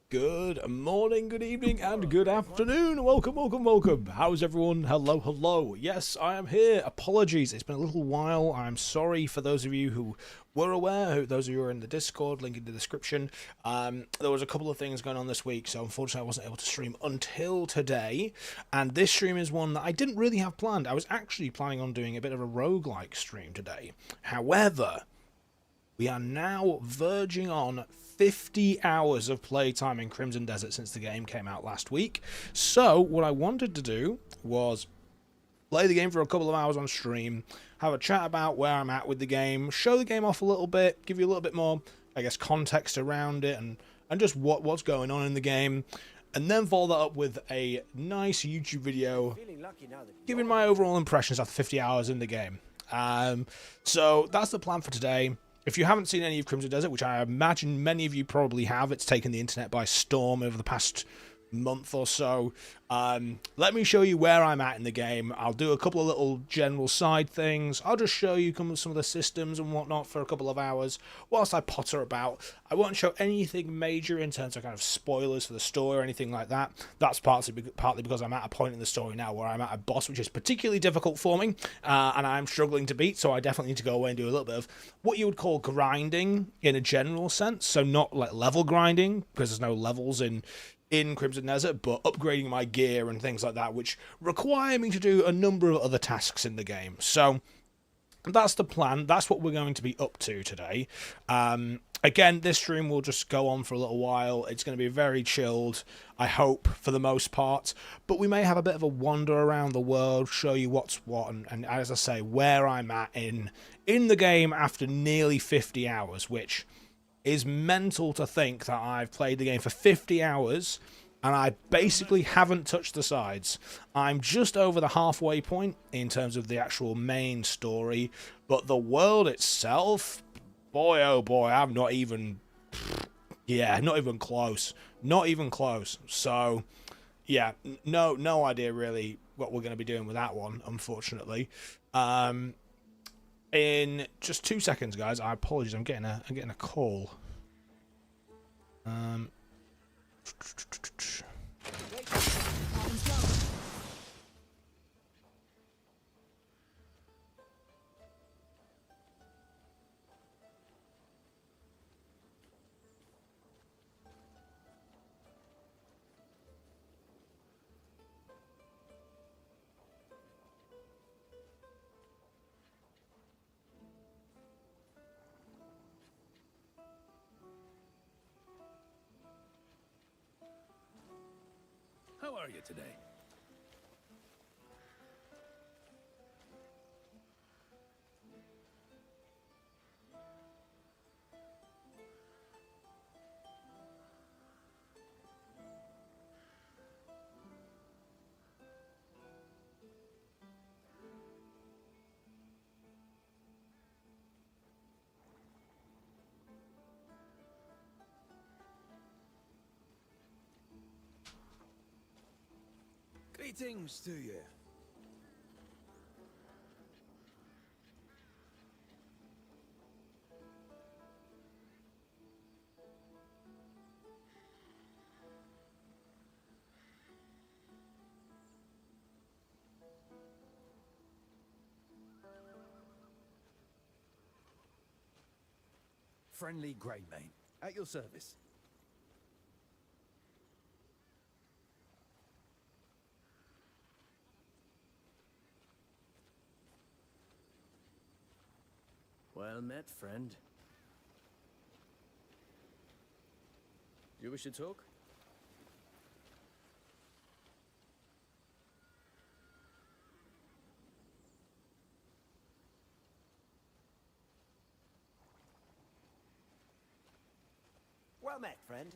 Good morning, good evening, and good afternoon. Welcome. How's everyone? Hello. Yes, I am here. Apologies, it's been a little while. I'm sorry for those of you who were aware, those of you who are in the Discord, link in the description. There was a couple of things going on this week, so unfortunately I wasn't able to stream until today. And this stream is one that I didn't really have planned. I was actually planning on doing a bit of a roguelike stream today. However, we are now verging on 50 hours of playtime in Crimson Desert since the game came out last week. So what I wanted to do was play the game for a couple of hours on stream, have a chat about where I'm at with the game, show the game off a little bit, give you a little bit more, I guess, context around it and just what's going on in the game, and then follow that up with a nice YouTube video giving my overall impressions after 50 hours in the game. So that's the plan for today. If you haven't seen any of Crimson Desert, which I imagine many of you probably have, it's taken the internet by storm over the past month or so. Let me show you where I'm at in the game. I'll do a couple of little general side things. I'll just show you some of the systems and whatnot for a couple of hours whilst I potter about. I won't show anything major in terms of kind of spoilers for the story or anything like that. That's partly because I'm at a point in the story now where I'm at a boss which is particularly difficult for me, and I'm struggling to beat, so I definitely need to go away and do a little bit of what you would call grinding in a general sense. So not like level grinding, because there's no levels in Crimson Desert, but upgrading my gear and things like that, which require me to do a number of other tasks in the game. So that's the plan. That's what we're going to be up to today. Again, this stream will just go on for a little while. It's going to be very chilled, I hope, for the most part. But we may have a bit of a wander around the world, show you what's what, and as I say, where I'm at in the game after nearly 50 hours, which is mental to think that I've played the game for 50 hours and I basically haven't touched the sides. I'm just over the halfway point in terms of the actual main story, but the world itself, boy oh boy, I'm not even, not even close. Not even close. So, yeah, no idea really what we're going to be doing with that one, unfortunately. In just 2 seconds, guys. I apologize. I'm getting a call. How are you today? Greetings to you. Friendly Greymane, at your service. Well met, friend. You wish to talk? Well met, friend.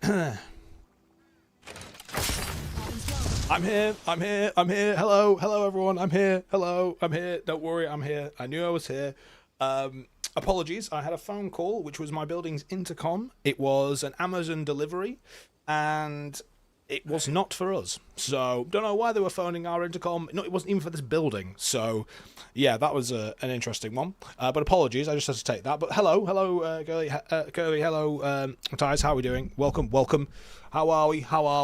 I'm here. Hello, everyone. I'm here. Hello, I'm here. Don't worry, I'm here. I knew I was here. Apologies, I had a phone call, which was my building's intercom. It was an Amazon delivery, and it was not for us. So, don't know why they were phoning our intercom. No, it wasn't even for this building. So, yeah, that was an interesting one. But apologies, I just had to take that. But hello, Curly, hello, Matthias, how are we doing? Welcome. How are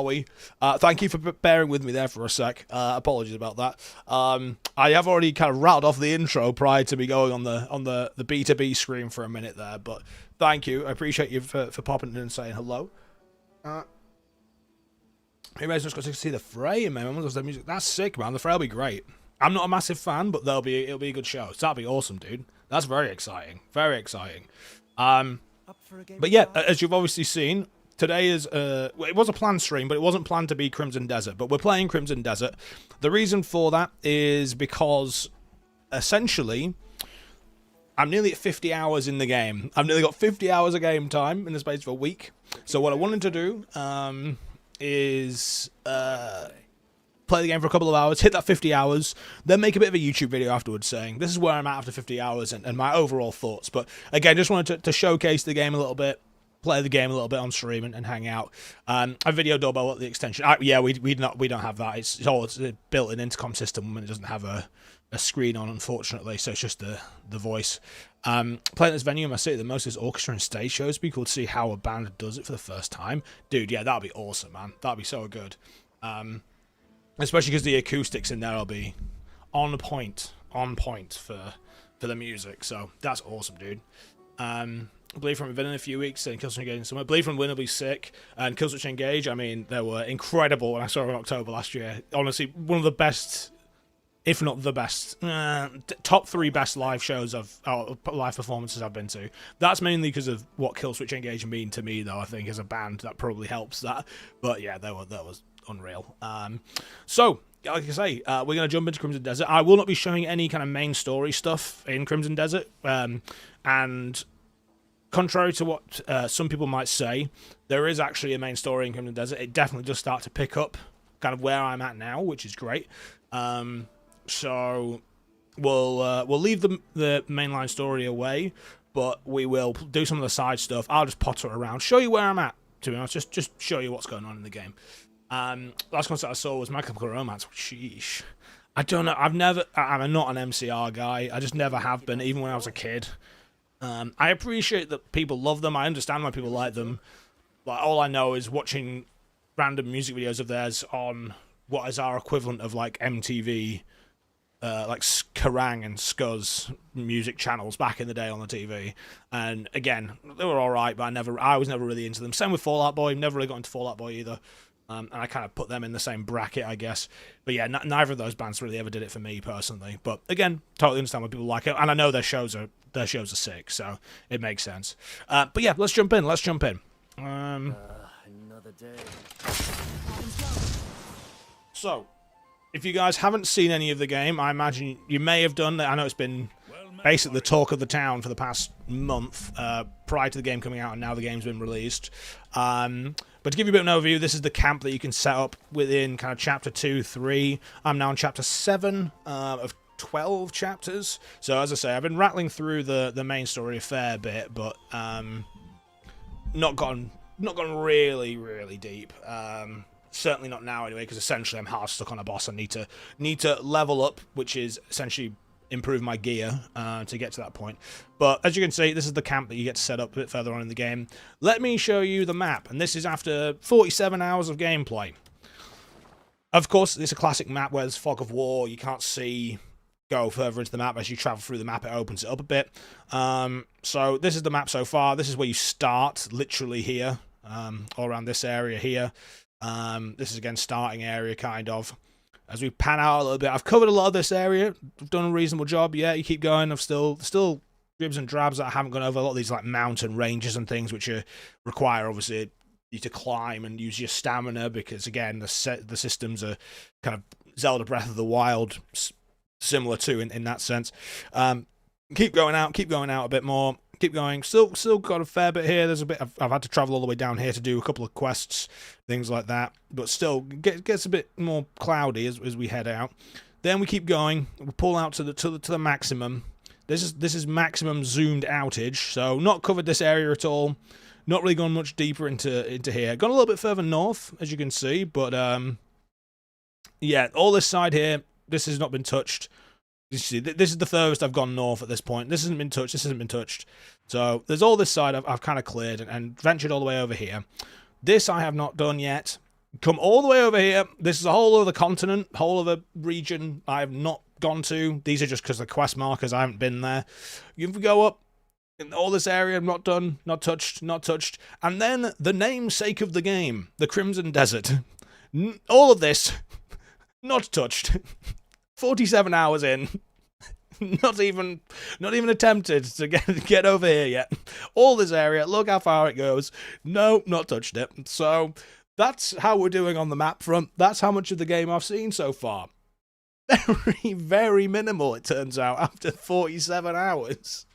we? Thank you for bearing with me there for a sec. Apologies about that. I have already kind of rattled off the intro prior to me going on the B2B screen for a minute there, but thank you. I appreciate you for popping in and saying hello. Maybe I just got to see the Fray, man. That's sick, man. The Fray will be great. I'm not a massive fan, but it'll be a good show. So that'll be awesome, dude. That's very exciting. Very exciting. But yeah, as you've obviously seen, today is it was a planned stream, but it wasn't planned to be Crimson Desert. But we're playing Crimson Desert. The reason for that is because essentially I'm nearly at 50 hours in the game. I've nearly got 50 hours of game time in the space of a week. So what I wanted to do is play the game for a couple of hours, hit that 50 hours, then make a bit of a YouTube video afterwards saying this is where I'm at after 50 hours and my overall thoughts. But again, just wanted to showcase the game a little bit, play the game a little bit on stream and hang out. A video doorbell at the extension. We don't have that. It's a built-in intercom system and it doesn't have a screen on, unfortunately, so it's just the voice. Playing this venue in my city, the most is orchestra and stage shows. It'd be cool to see how a band does it for the first time. Dude, yeah, that'd be awesome, man. That'd be so good. Especially because the acoustics in there will be on point for the music. So that's awesome, dude. Bleed from Win in a few weeks and Killswitch Engage in summer. Bleed from Win will be sick. And Killswitch Engage, I mean, they were incredible when I saw them in October last year. Honestly, one of the best, if not the best, top 3 best live shows live performances I've been to. That's mainly because of what Killswitch Engage mean to me, though. I think as a band that probably helps that. But yeah, that was unreal. So like I say, we're going to jump into Crimson Desert. I will not be showing any kind of main story stuff in Crimson Desert, and contrary to what some people might say, there is actually a main story in Crimson Desert. It definitely does start to pick up kind of where I'm at now, which is great. So we'll leave the mainline story away, but we will do some of the side stuff. I'll just potter around, show you where I'm at, to be honest, just show you what's going on in the game. Last concert I saw was My Chemical Romance. Sheesh. I don't know. I'm not an MCR guy. I just never have been, even when I was a kid. I appreciate that people love them. I understand why people like them. But all I know is watching random music videos of theirs on what is our equivalent of like MTV, like Kerrang and Scuzz music channels back in the day on the TV. And again, they were all right, but I was never really into them. Same with Fall Out Boy. Never really got into Fall Out Boy either. And I kind of put them in the same bracket, I guess. But yeah, neither of those bands really ever did it for me personally. But again, totally understand why people like it, and I know their shows are sick, so it makes sense. But yeah, let's jump in. Another day. So, if you guys haven't seen any of the game, I imagine you may have done. I know it's been basically the talk of the town for the past month, prior to the game coming out, and now the game's been released. But to give you a bit of an overview, this is the camp that you can set up within kind of chapter 2, 3. I'm now on chapter 7 of 12 chapters. So as I say, I've been rattling through the main story a fair bit, but not gone really, really deep. Certainly not now anyway, because essentially I'm hard stuck on a boss. I need to level up, which is essentially improve my gear to get to that point. But as you can see, this is the camp that you get to set up a bit further on in the game. Let me show you the map, and this is after 47 hours of gameplay. Of course, it's a classic map where there's fog of war. You can't go further into the map. As you travel through the map, it opens it up a bit. So this is the map so far. This is where you start, literally here, all around this area here. This is again starting area, kind of. As we pan out a little bit, I've covered a lot of this area. I've done a reasonable job. Yeah, you keep going. I've still dribs and drabs that I haven't gone over. A lot of these like mountain ranges and things which require obviously you to climb and use your stamina, because again the systems are kind of Zelda Breath of the Wild similar to in that sense. Keep going out a bit more. Keep going. Still got a fair bit here. There's a bit. I've had to travel all the way down here to do a couple of quests, things like that. But still, gets a bit more cloudy as we head out. Then we keep going. We pull out to the maximum. This is maximum zoomed outage. So not covered this area at all. Not really gone much deeper into here. Gone a little bit further north, as you can see. But yeah, all this side here. This has not been touched. You see, this is the furthest I've gone north at this point. This hasn't been touched. This hasn't been touched. So there's all this side I've kind of cleared and ventured all the way over here. This I have not done yet. Come all the way over here. This is a whole other continent, whole other region I have not gone to. These are just because the quest markers. I haven't been there. You can go up in all this area. Not done. Not touched. Not touched. And then the namesake of the game, the Crimson Desert. All of this, not touched. 47 hours in, not even attempted to get over here yet. All this area, look how far it goes. No, not touched it. So that's how we're doing on the map front. That's how much of the game I've seen so far. Very, very minimal, it turns out, after 47 hours.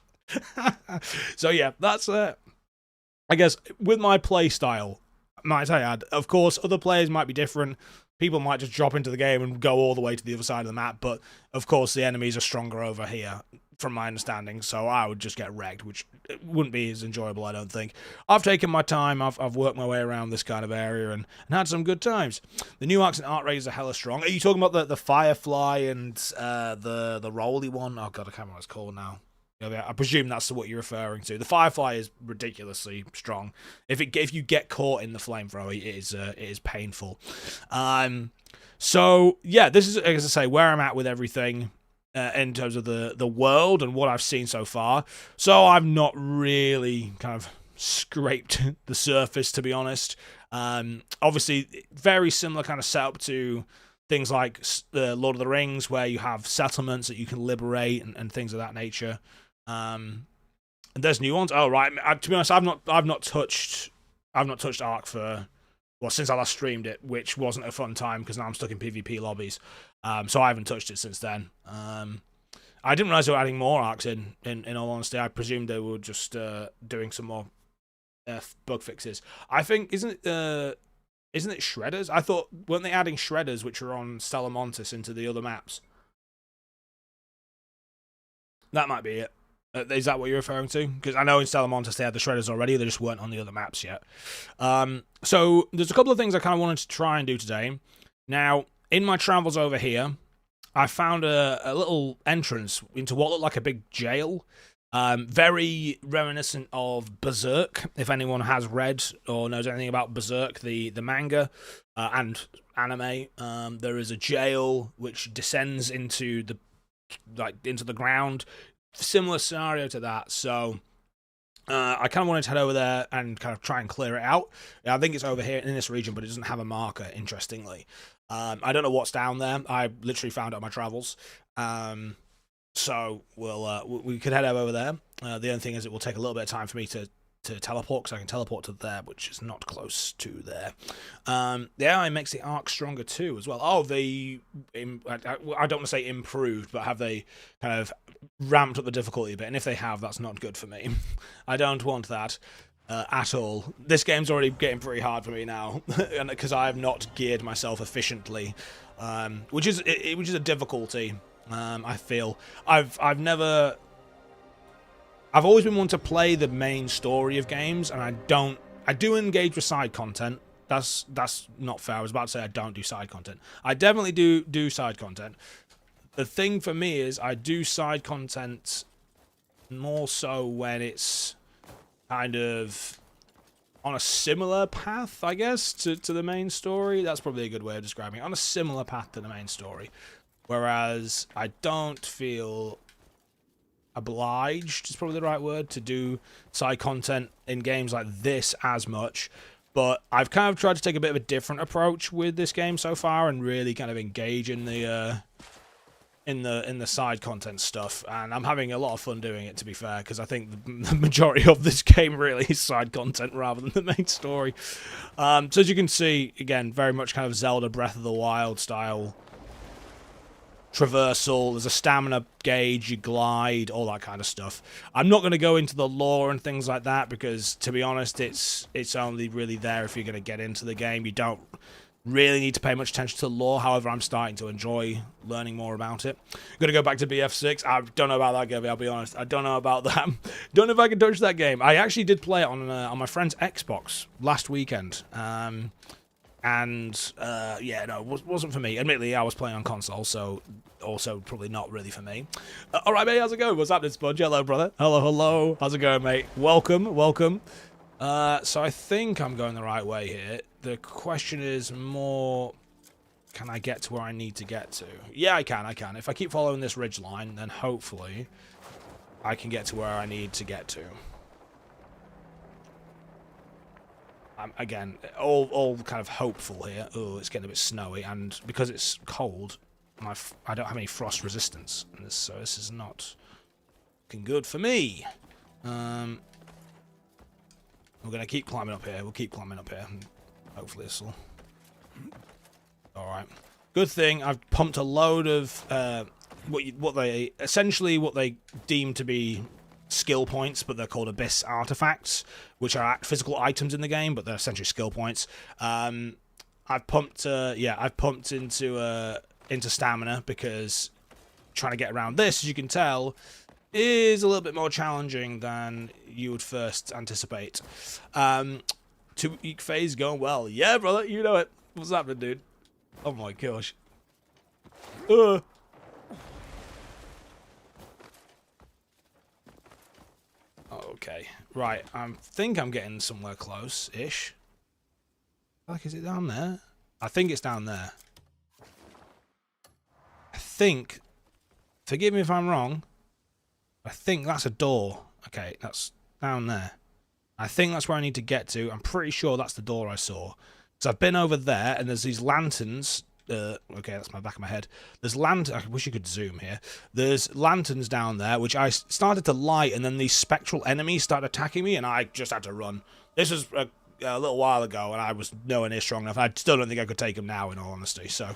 So yeah, that's I guess with my play style, might I add. Of course, other players might be different. People might just drop into the game and go all the way to the other side of the map, but of course the enemies are stronger over here, from my understanding, so I would just get wrecked, which wouldn't be as enjoyable, I don't think. I've taken my time, I've worked my way around this kind of area and had some good times. The new arcs and art rays are hella strong. Are you talking about the Firefly and the Rolly one? Oh god, I can't remember what it's called now. I presume that's what you're referring to. The Firefly is ridiculously strong. If you get caught in the flamethrower, it is painful. So yeah, this is, as I say, where I'm at with everything in terms of the world and what I've seen so far. So I've not really kind of scraped the surface, to be honest. Obviously, very similar kind of setup to things like Lord of the Rings, where you have settlements that you can liberate and things of that nature. And there's new ones. Oh right, to be honest, I've not touched Ark for since I last streamed it, which wasn't a fun time because now I'm stuck in PvP lobbies. So I haven't touched it since then. I didn't realize they were adding more Arks in all honesty. I presumed they were just doing some more bug fixes. I think isn't it shredders? I thought, weren't they adding shredders which are on Stella Montis into the other maps? That might be it. Is that what you're referring to? Because I know in Stella Montis they had the shredders already, they just weren't on the other maps yet. So there's a couple of things I kind of wanted to try and do today. Now, in my travels over here, I found a little entrance into what looked like a big jail. Very reminiscent of Berserk, if anyone has read or knows anything about Berserk, the manga and anime. There is a jail which descends into the ground. Similar scenario to that, so I kind of wanted to head over there and kind of try and clear it out. I think it's over here in this region, but it doesn't have a marker, interestingly. I don't know what's down there. I literally found it on my travels. So we could head over there. The only thing is it will take a little bit of time for me to teleport, because I can teleport to there, which is not close to there. The AI makes the arc stronger too, as well. Oh, I don't want to say improved, but have they kind of ramped up the difficulty a bit? And if they have, that's not good for me. I don't want that at all. This game's already getting pretty hard for me now, because I have not geared myself efficiently, which is a difficulty. I feel I've always been one to play the main story of games, and I do engage with side content. That's not fair. I was about to say I don't do side content. I definitely do side content. The thing for me is I do side content more so when it's kind of on a similar path, I guess, to the main story. That's probably a good way of describing it. On a similar path to the main story. Whereas I don't feel obliged, is probably the right word, to do side content in games like this as much. But I've kind of tried to take a bit of a different approach with this game so far and really kind of engage in the side content stuff, and I'm having a lot of fun doing it, to be fair, because I think the majority of this game really is side content rather than the main story. So as you can see, again, very much kind of Zelda Breath of the Wild style traversal, there's a stamina gauge, you glide, all that kind of stuff. I'm not going to go into the lore and things like that because, to be honest, it's only really there if you're going to get into the game. You don't really need to pay much attention to the lore. However, I'm starting to enjoy learning more about it. I'm going to go back to BF6. I don't know about that game, I'll be honest. I don't know about that. Don't know if I can touch that game. I actually did play it on my friend's Xbox last weekend. Yeah, no, it wasn't for me. Admittedly, I was playing on console, so also probably not really for me. All right, mate, how's it going? What's happening, Sponge? Hello, brother. Hello. How's it going, mate? Welcome. So I think I'm going the right way here. The question is more, can I get to where I need to get to? Yeah, I can. If I keep following this ridge line, then hopefully I can get to where I need to get to. Again, all kind of hopeful here. Oh, it's getting a bit snowy, and because it's cold, I don't have any frost resistance, so this is not looking good for me. We're gonna keep climbing up here. We'll keep climbing up here. Hopefully this will. All right. Good thing I've pumped a load of what they deem to be skill points, but they're called abyss artifacts, which are physical items in the game, but they're essentially skill points. I've pumped into stamina because trying to get around this, as you can tell, is a little bit more challenging than you would first anticipate. 2-week phase going well. Yeah, brother, you know it. What's happening, dude? Oh my gosh. Okay, right. I think I'm getting somewhere close-ish. Like, is it down there? I think it's down there. I think. Forgive me if I'm wrong. I think that's a door. Okay, that's down there. I think that's where I need to get to. I'm pretty sure that's the door I saw. So I've been over there, and there's these lanterns. Okay, that's my back of my head. There's I wish you could zoom here. There's lanterns down there, which I started to light, and then these spectral enemies started attacking me, and I just had to run. This was a little while ago, and I was nowhere near strong enough. I still don't think I could take them now, in all honesty. So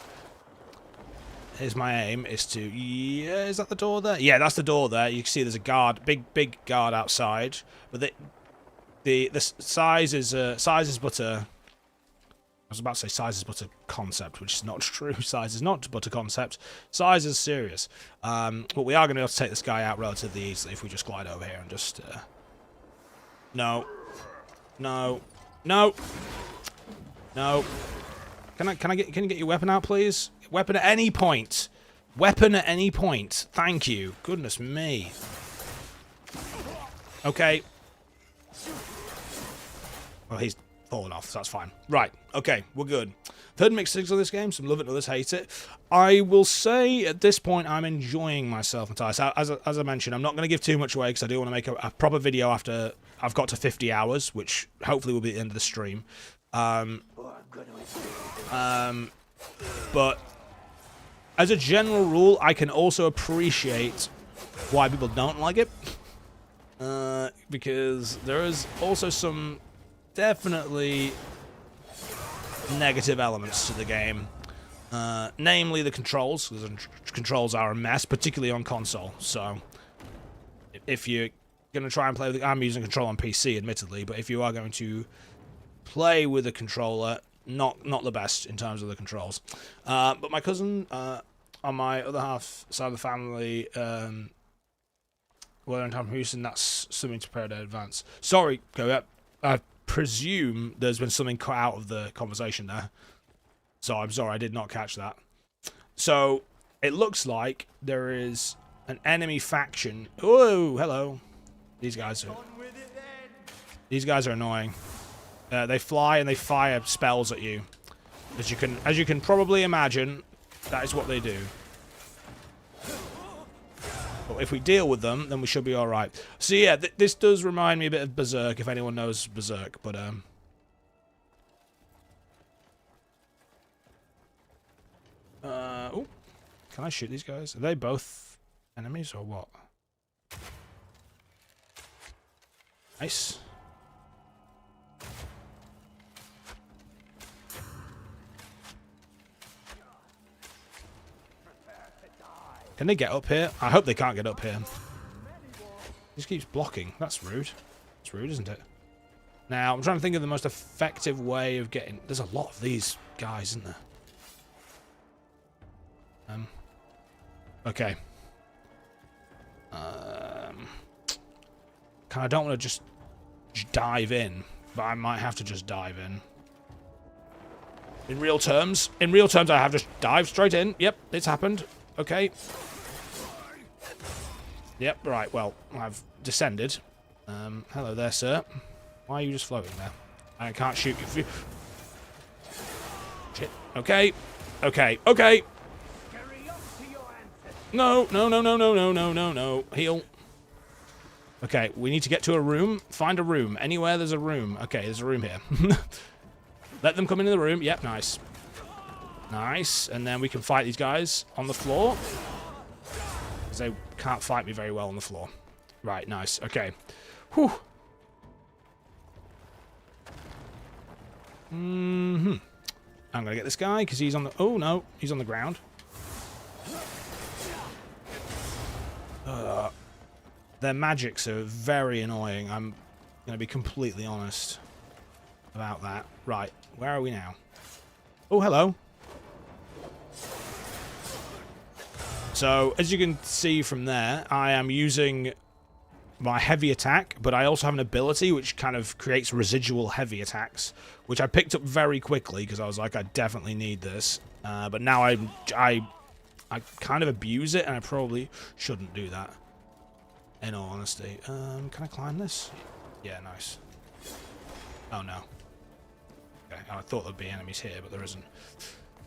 here's my aim: is to is that the door there? Yeah, that's the door there. You can see there's a guard, big guard outside, but the size is but a. I was about to say size is but a concept, which is not true. Size is not but a concept. Size is serious. But we are going to be able to take this guy out relatively easily if we just glide over here and just... No. Can you get your weapon out, please? Weapon at any point. Weapon at any point. Thank you. Goodness me. Okay. Well, he's fallen off, so that's fine. Right, okay, we're good. I've heard mixed things on this game, some love it, others hate it. I will say, at this point, I'm enjoying myself entirely. So, as I mentioned, I'm not going to give too much away, because I do want to make a proper video after I've got to 50 hours, which hopefully will be the end of the stream. But, as a general rule, I can also appreciate why people don't like it. Because there is also some definitely negative elements to the game, namely the controls. The controls are a mess, particularly on console. So if you're going to try and play with I'm using a control on PC, admittedly, but if you are going to play with a controller, not the best in terms of the controls. But my cousin on my other half side of the family, well, in Tom Houston, that's something to prepare in advance. Sorry, go up. I presume there's been something cut out of the conversation there. So I'm sorry, I did not catch that. So it looks like there is an enemy faction. Oh, hello. These guys are annoying. They fly and they fire spells at you. As you can probably imagine, that is what they do. But if we deal with them, then we should be alright. So yeah, this does remind me a bit of Berserk, if anyone knows Berserk, but oh, can I shoot these guys? Are they both enemies or what? Nice. Can they get up here? I hope they can't get up here. He just keeps blocking. That's rude. It's rude, isn't it? Now, I'm trying to think of the most effective way of getting... There's a lot of these guys, isn't there? Okay. I don't want to just dive in, but I might have to just dive in. In real terms, I have just dived straight in. Yep, it's happened. Okay. Yep, right, well, I've descended. Hello there, sir. Why are you just floating there? I can't shoot you. Shit. Okay. Okay. Okay. No, no, no, no, no, no, no, no, no. Heal. Okay, we need to get to a room. Find a room. Anywhere there's a room. Okay, there's a room here. Let them come into the room. Yep, nice. Nice. And then we can fight these guys on the floor. Because they can't fight me very well on the floor. Right, nice. Okay. Whew. I'm going to get this guy because he's on the... Oh, no. He's on the ground. Their magics are very annoying. I'm going to be completely honest about that. Right, where are we now? Oh, hello. So, as you can see from there, I am using my heavy attack, but I also have an ability which kind of creates residual heavy attacks, which I picked up very quickly because I was like, I definitely need this. But now I kind of abuse it, and I probably shouldn't do that. In all honesty. Can I climb this? Yeah, nice. Oh, no. Okay, I thought there'd be enemies here, but there isn't.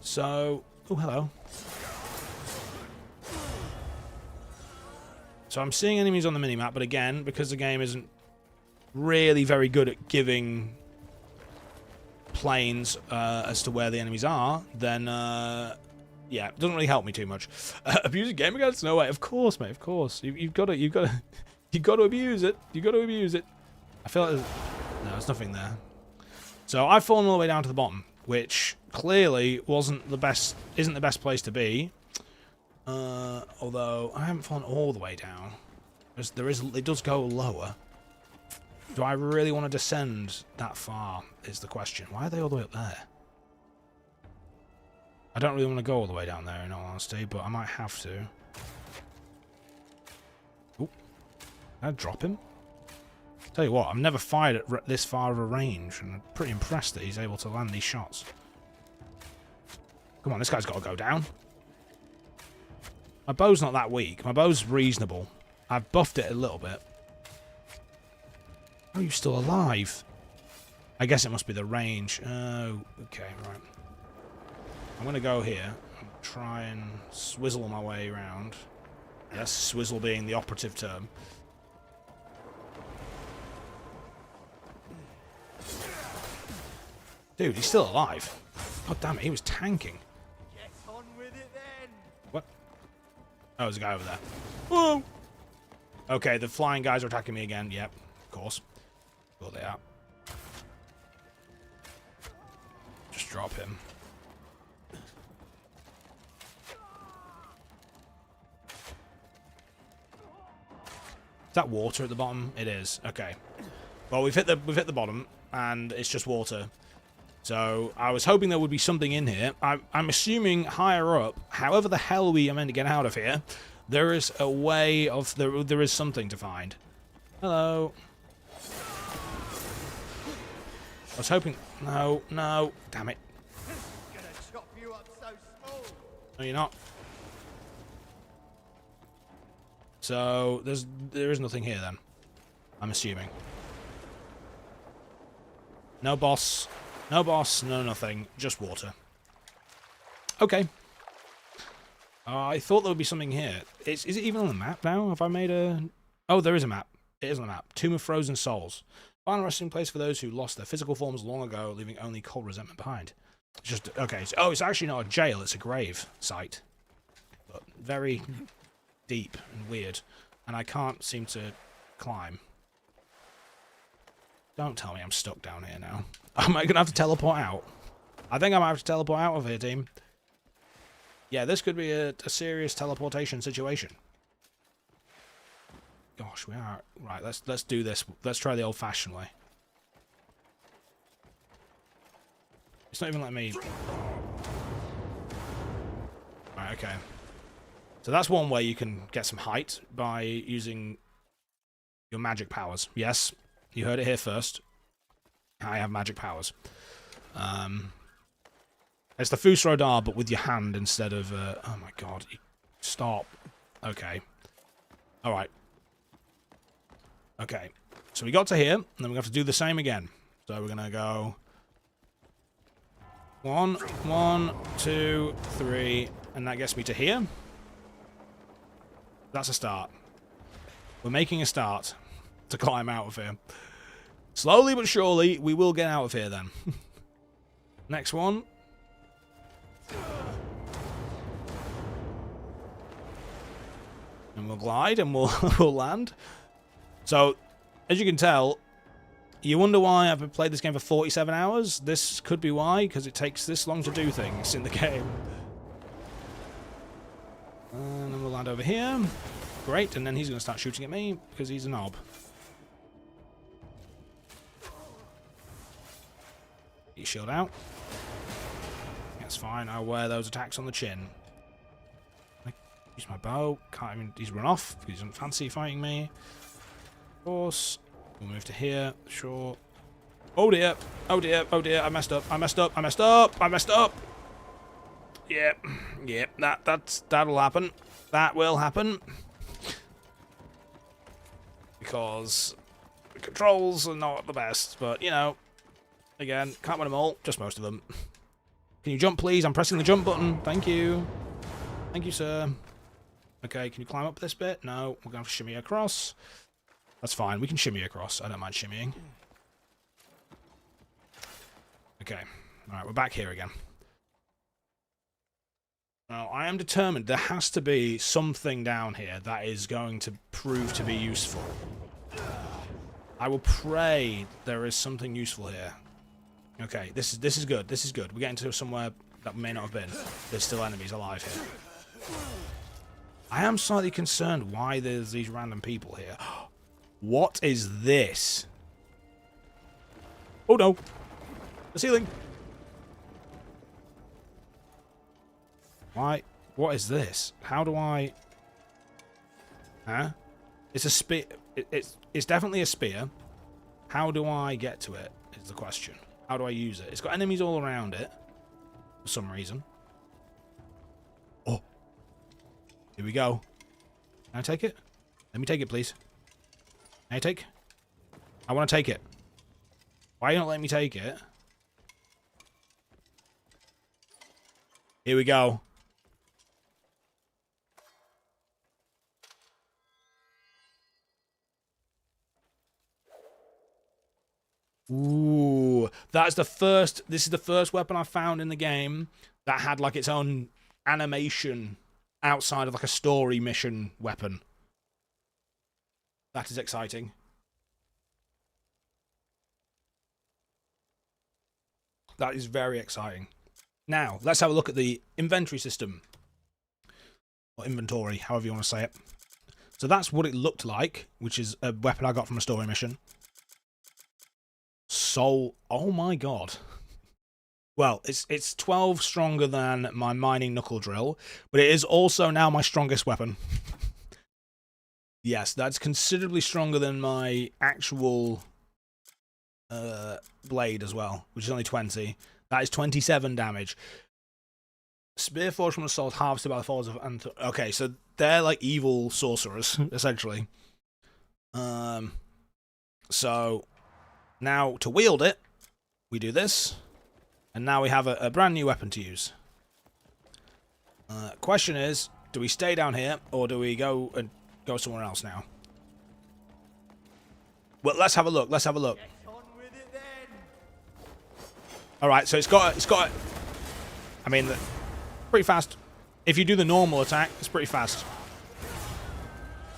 So... Oh, hello. So I'm seeing enemies on the minimap, but again, because the game isn't really very good at giving planes as to where the enemies are, then... yeah, it doesn't really help me too much. Abusing game against? No way. Of course, mate. Of course. You've got to abuse it. You've got to abuse it. I feel like there's nothing there. So I've fallen all the way down to the bottom, which clearly isn't the best place to be. Although I haven't fallen all the way down. It does go lower. Do I really want to descend that far? Is the question. Why are they all the way up there? I don't really want to go all the way down there, in all honesty, but I might have to. Oop. Can I drop him? Tell you what, I've never fired at this far of a range, and I'm pretty impressed that he's able to land these shots. Come on, this guy's got to go down. My bow's not that weak. My bow's reasonable. I've buffed it a little bit. Oh, you're still alive. I guess it must be the range. Oh, okay, right. I'm going to go here and try and swizzle my way around. Yes, swizzle being the operative term. Dude, he's still alive. God damn it, he was tanking. Get on with it then. What? Oh, there's a guy over there. Whoa! Okay, the flying guys are attacking me again. Yep, of course. Well, they are. Just drop him. Is that water at the bottom? It is. Okay. Well, we've hit the bottom, and it's just water. So I was hoping there would be something in here. I'm assuming higher up, however the hell we are meant to get out of here, there is a way of there is something to find. Hello. I was hoping. No, no, damn it. Gonna chop you up so small. No, you're not. So there is nothing here then. I'm assuming. No boss. No boss, no nothing, just water. Okay. I thought there would be something here. Is it even on the map now? Have I made a... Oh, there is a map. It is on the map. Tomb of Frozen Souls. Final resting place for those who lost their physical forms long ago, leaving only cold resentment behind. It's just... Okay. So, oh, it's actually not a jail. It's a grave site. But very deep and weird. And I can't seem to climb. Don't tell me I'm stuck down here now. Am I going to have to teleport out? I think I might have to teleport out of here, team. Yeah, this could be a serious teleportation situation. Gosh, we are... Right, let's do this. Let's try the old-fashioned way. It's not even letting me... Right, okay. So that's one way you can get some height, by using your magic powers. Yes, you heard it here first. I have magic powers. It's the Fusrodar, but with your hand instead of... oh my god. Stop. Okay. Alright. Okay. So we got to here, and then we have to do the same again. So we're going to go... 1, 2, 3, and that gets me to here. That's a start. We're making a start to climb out of here. Slowly but surely, we will get out of here then. Next one. And we'll glide and we'll, we'll land. So, as you can tell, you wonder why I've played this game for 47 hours? This could be why, because it takes this long to do things in the game. And then we'll land over here. Great, and then he's going to start shooting at me, because he's a knob. Get your shield out. That's fine, I'll wear those attacks on the chin. I use my bow. Can't even... He's run off, because he doesn't fancy fighting me. Of course. We'll move to here, sure. Oh dear, oh dear, oh dear, I messed up, I messed up, I messed up, I messed up! Yep, yep, that'll happen. That will happen. Because the controls are not the best, but, you know, again, can't win them all, just most of them. Can you jump, please? I'm pressing the jump button. Thank you. Thank you, sir. Okay, can you climb up this bit? No, we're going to have to shimmy across. That's fine, we can shimmy across. I don't mind shimmying. Okay, alright, we're back here again. Now, I am determined there has to be something down here that is going to prove to be useful. I will pray there is something useful here. Okay, this is good, this is good. We're getting to somewhere that we may not have been. There's still enemies alive here. I am slightly concerned why there's these random people here. What is this? Oh no! The ceiling! Why? What is this? How do I... Huh? It's a spear. It's definitely a spear. How do I get to it, is the question. How do I use it? It's got enemies all around it. For some reason. Oh! Here we go. Can I take it? Let me take it, please. Can I take? I want to take it. Why are you not letting me take it? Here we go. Ooh, that's the first. This is the first weapon I found in the game that had like its own animation outside of like a story mission weapon. That is exciting. That is very exciting. Now, let's have a look at the inventory system. Or inventory, however you want to say it. So that's what it looked like, which is a weapon I got from a story mission. So, oh my god. Well, it's 12 stronger than my mining knuckle drill, but it is also now my strongest weapon. Yes, that's considerably stronger than my actual blade as well, which is only 20. That is 27 damage. Spear forged from the sword harvested by the falls of... Okay, so they're like evil sorcerers, essentially. So, now to wield it, we do this. And now we have a brand new weapon to use. Question is, do we stay down here, or do we go and go somewhere else now? Well, let's have a look. Let's have a look. All right, so it's got. I mean, pretty fast. If you do the normal attack, it's pretty fast.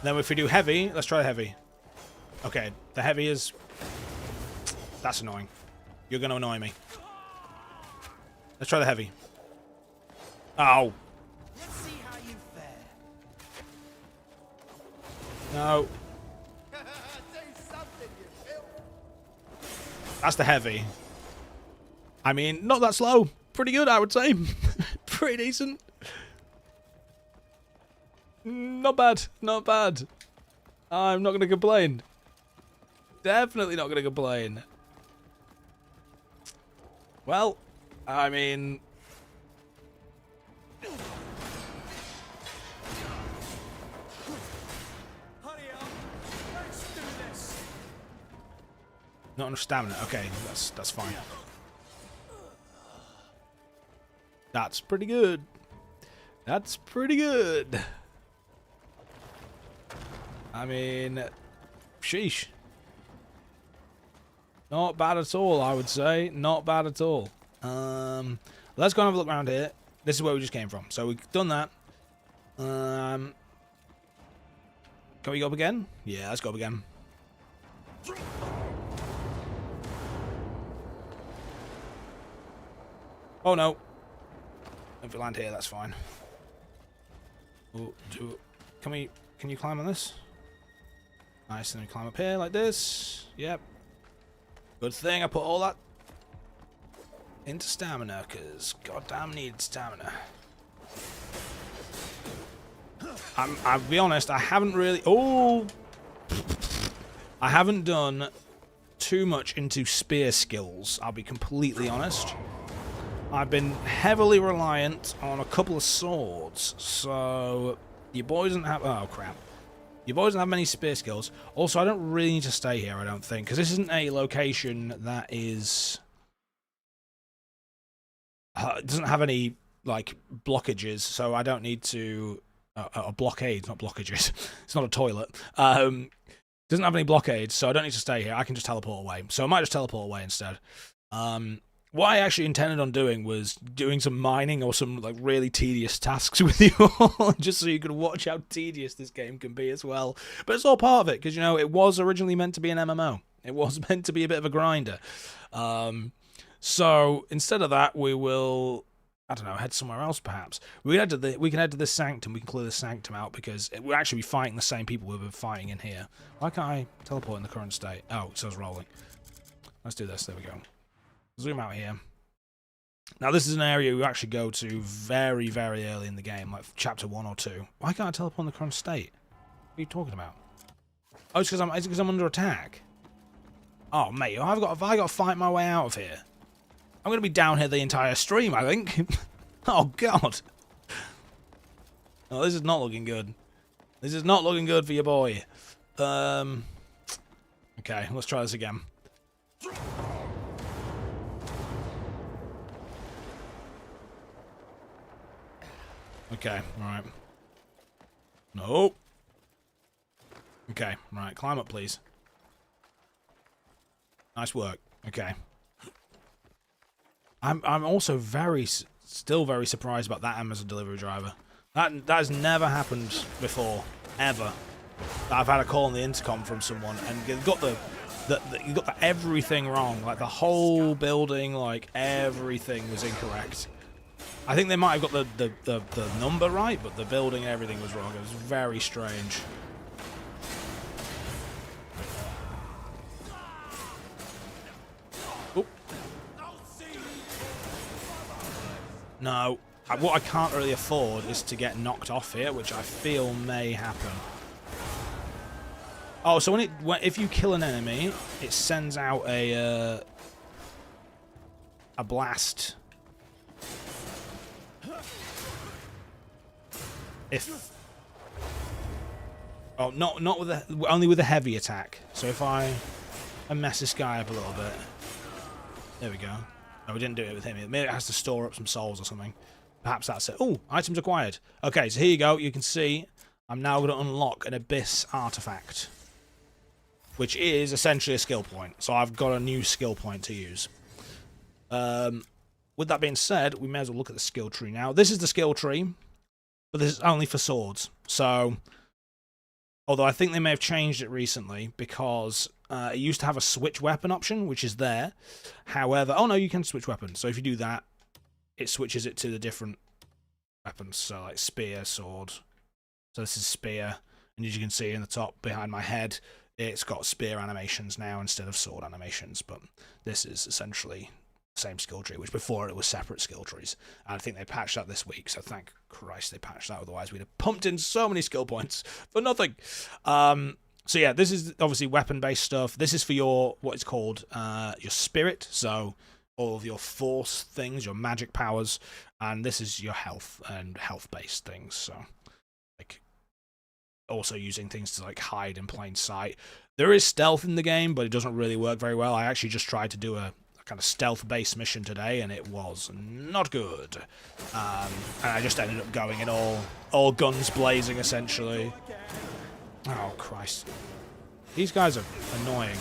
Then if we do heavy, let's try heavy. Okay, the heavy is. That's annoying. You're going to annoy me. Let's try the heavy. Oh. No. Do something, you filth. That's the heavy. I mean, not that slow. Pretty good, I would say. Pretty decent. Not bad. Not bad. I'm not going to complain. Definitely not going to complain. Well, I mean... Hurry up. Let's do this. Not enough stamina. Okay, that's fine. That's pretty good. That's pretty good. I mean, sheesh. Not bad at all, I would say. Not bad at all. Let's go and have a look around here. This is where we just came from. So we've done that. Can we go up again? Yeah, let's go up again. Oh no. If we land here, that's fine. Oh, can you climb on this? Nice, and then we climb up here like this. Yep. Good thing I put all that into stamina, because goddamn needed stamina. I'll be honest, I haven't really... Oh! I haven't done too much into spear skills, I'll be completely honest. I've been heavily reliant on a couple of swords, so your boy doesn't have... Oh, crap. Your boy doesn't have many spear skills. Also, I don't really need to stay here, I don't think, because this isn't a location that is... it doesn't have any, like, blockages, so I don't need to... blockades, not blockages. It's not a toilet. Doesn't have any blockades, so I don't need to stay here. I can just teleport away. So I might just teleport away instead. What I actually intended on doing was doing some mining or some like really tedious tasks with you all, just so you could watch how tedious this game can be as well. But it's all part of it, because, you know, it was originally meant to be an MMO. It was meant to be a bit of a grinder. So instead of that, we will, I don't know, head somewhere else perhaps. We can head to this sanctum. We can clear the sanctum out, because we'll actually be fighting the same people we've been fighting in here. Why can't I teleport in the current state? Oh, it says rolling. Let's do this. There we go. Zoom out here. Now, this is an area we actually go to very, very early in the game, like chapter 1 or 2. Why can't I teleport in the current state? What are you talking about? Oh, it's because I'm under attack. Oh, mate, have I got to fight my way out of here? I'm going to be down here the entire stream, I think. Oh, God. Oh, this is not looking good. This is not looking good for your boy. Okay, let's try this again. Okay, alright. No. Okay, right, climb up, please. Nice work. Okay. I'm also still very surprised about that Amazon delivery driver. That has never happened before, ever. I've had a call on the intercom from someone, and you got you got everything wrong. Like the whole building, like everything was incorrect. I think they might have got the number right, but the building and everything was wrong. It was very strange. Oop. No. What I can't really afford is to get knocked off here, which I feel may happen. Oh, so if you kill an enemy, it sends out a blast. Not with only with a heavy attack. So if I mess this guy up a little bit, there we go. No, we didn't do it with him. Maybe it has to store up some souls or something. Perhaps that's it. Oh, items acquired. Okay, so here you go. You can see I'm now going to unlock an Abyss artifact, which is essentially a skill point. So I've got a new skill point to use. With that being said, we may as well look at the skill tree now. This is the skill tree, but this is only for swords. So, although I think they may have changed it recently, because it used to have a switch weapon option, which is there. However, oh no, you can switch weapons. So if you do that, it switches it to the different weapons. So like spear, sword. So this is spear. And as you can see in the top behind my head, it's got spear animations now instead of sword animations. But this is essentially the same skill tree, which before it was separate skill trees. And I think they patched that this week, so thank Christ they patched that. Otherwise, we'd have pumped in so many skill points for nothing. So yeah, this is obviously weapon-based stuff. This is for your, what is called, your spirit. So all of your force things, your magic powers. And this is your health and health-based things. So, like, also using things to, like, hide in plain sight. There is stealth in the game, but it doesn't really work very well. I actually just tried to do a kind of stealth-based mission today, and it was not good. And I just ended up going in all guns blazing, essentially. Oh, Christ. These guys are annoying.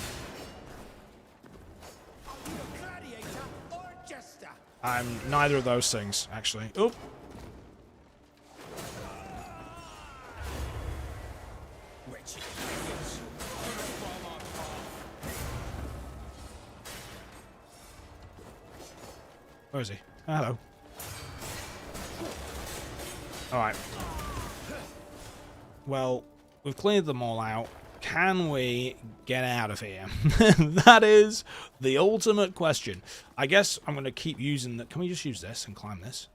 I'm neither of those things, actually. Oop. Where is he? Hello. Alright. Well, we've cleared them all out. Can we get out of here? That is the ultimate question. I guess I'm going to keep using the... Can we just use this and climb this?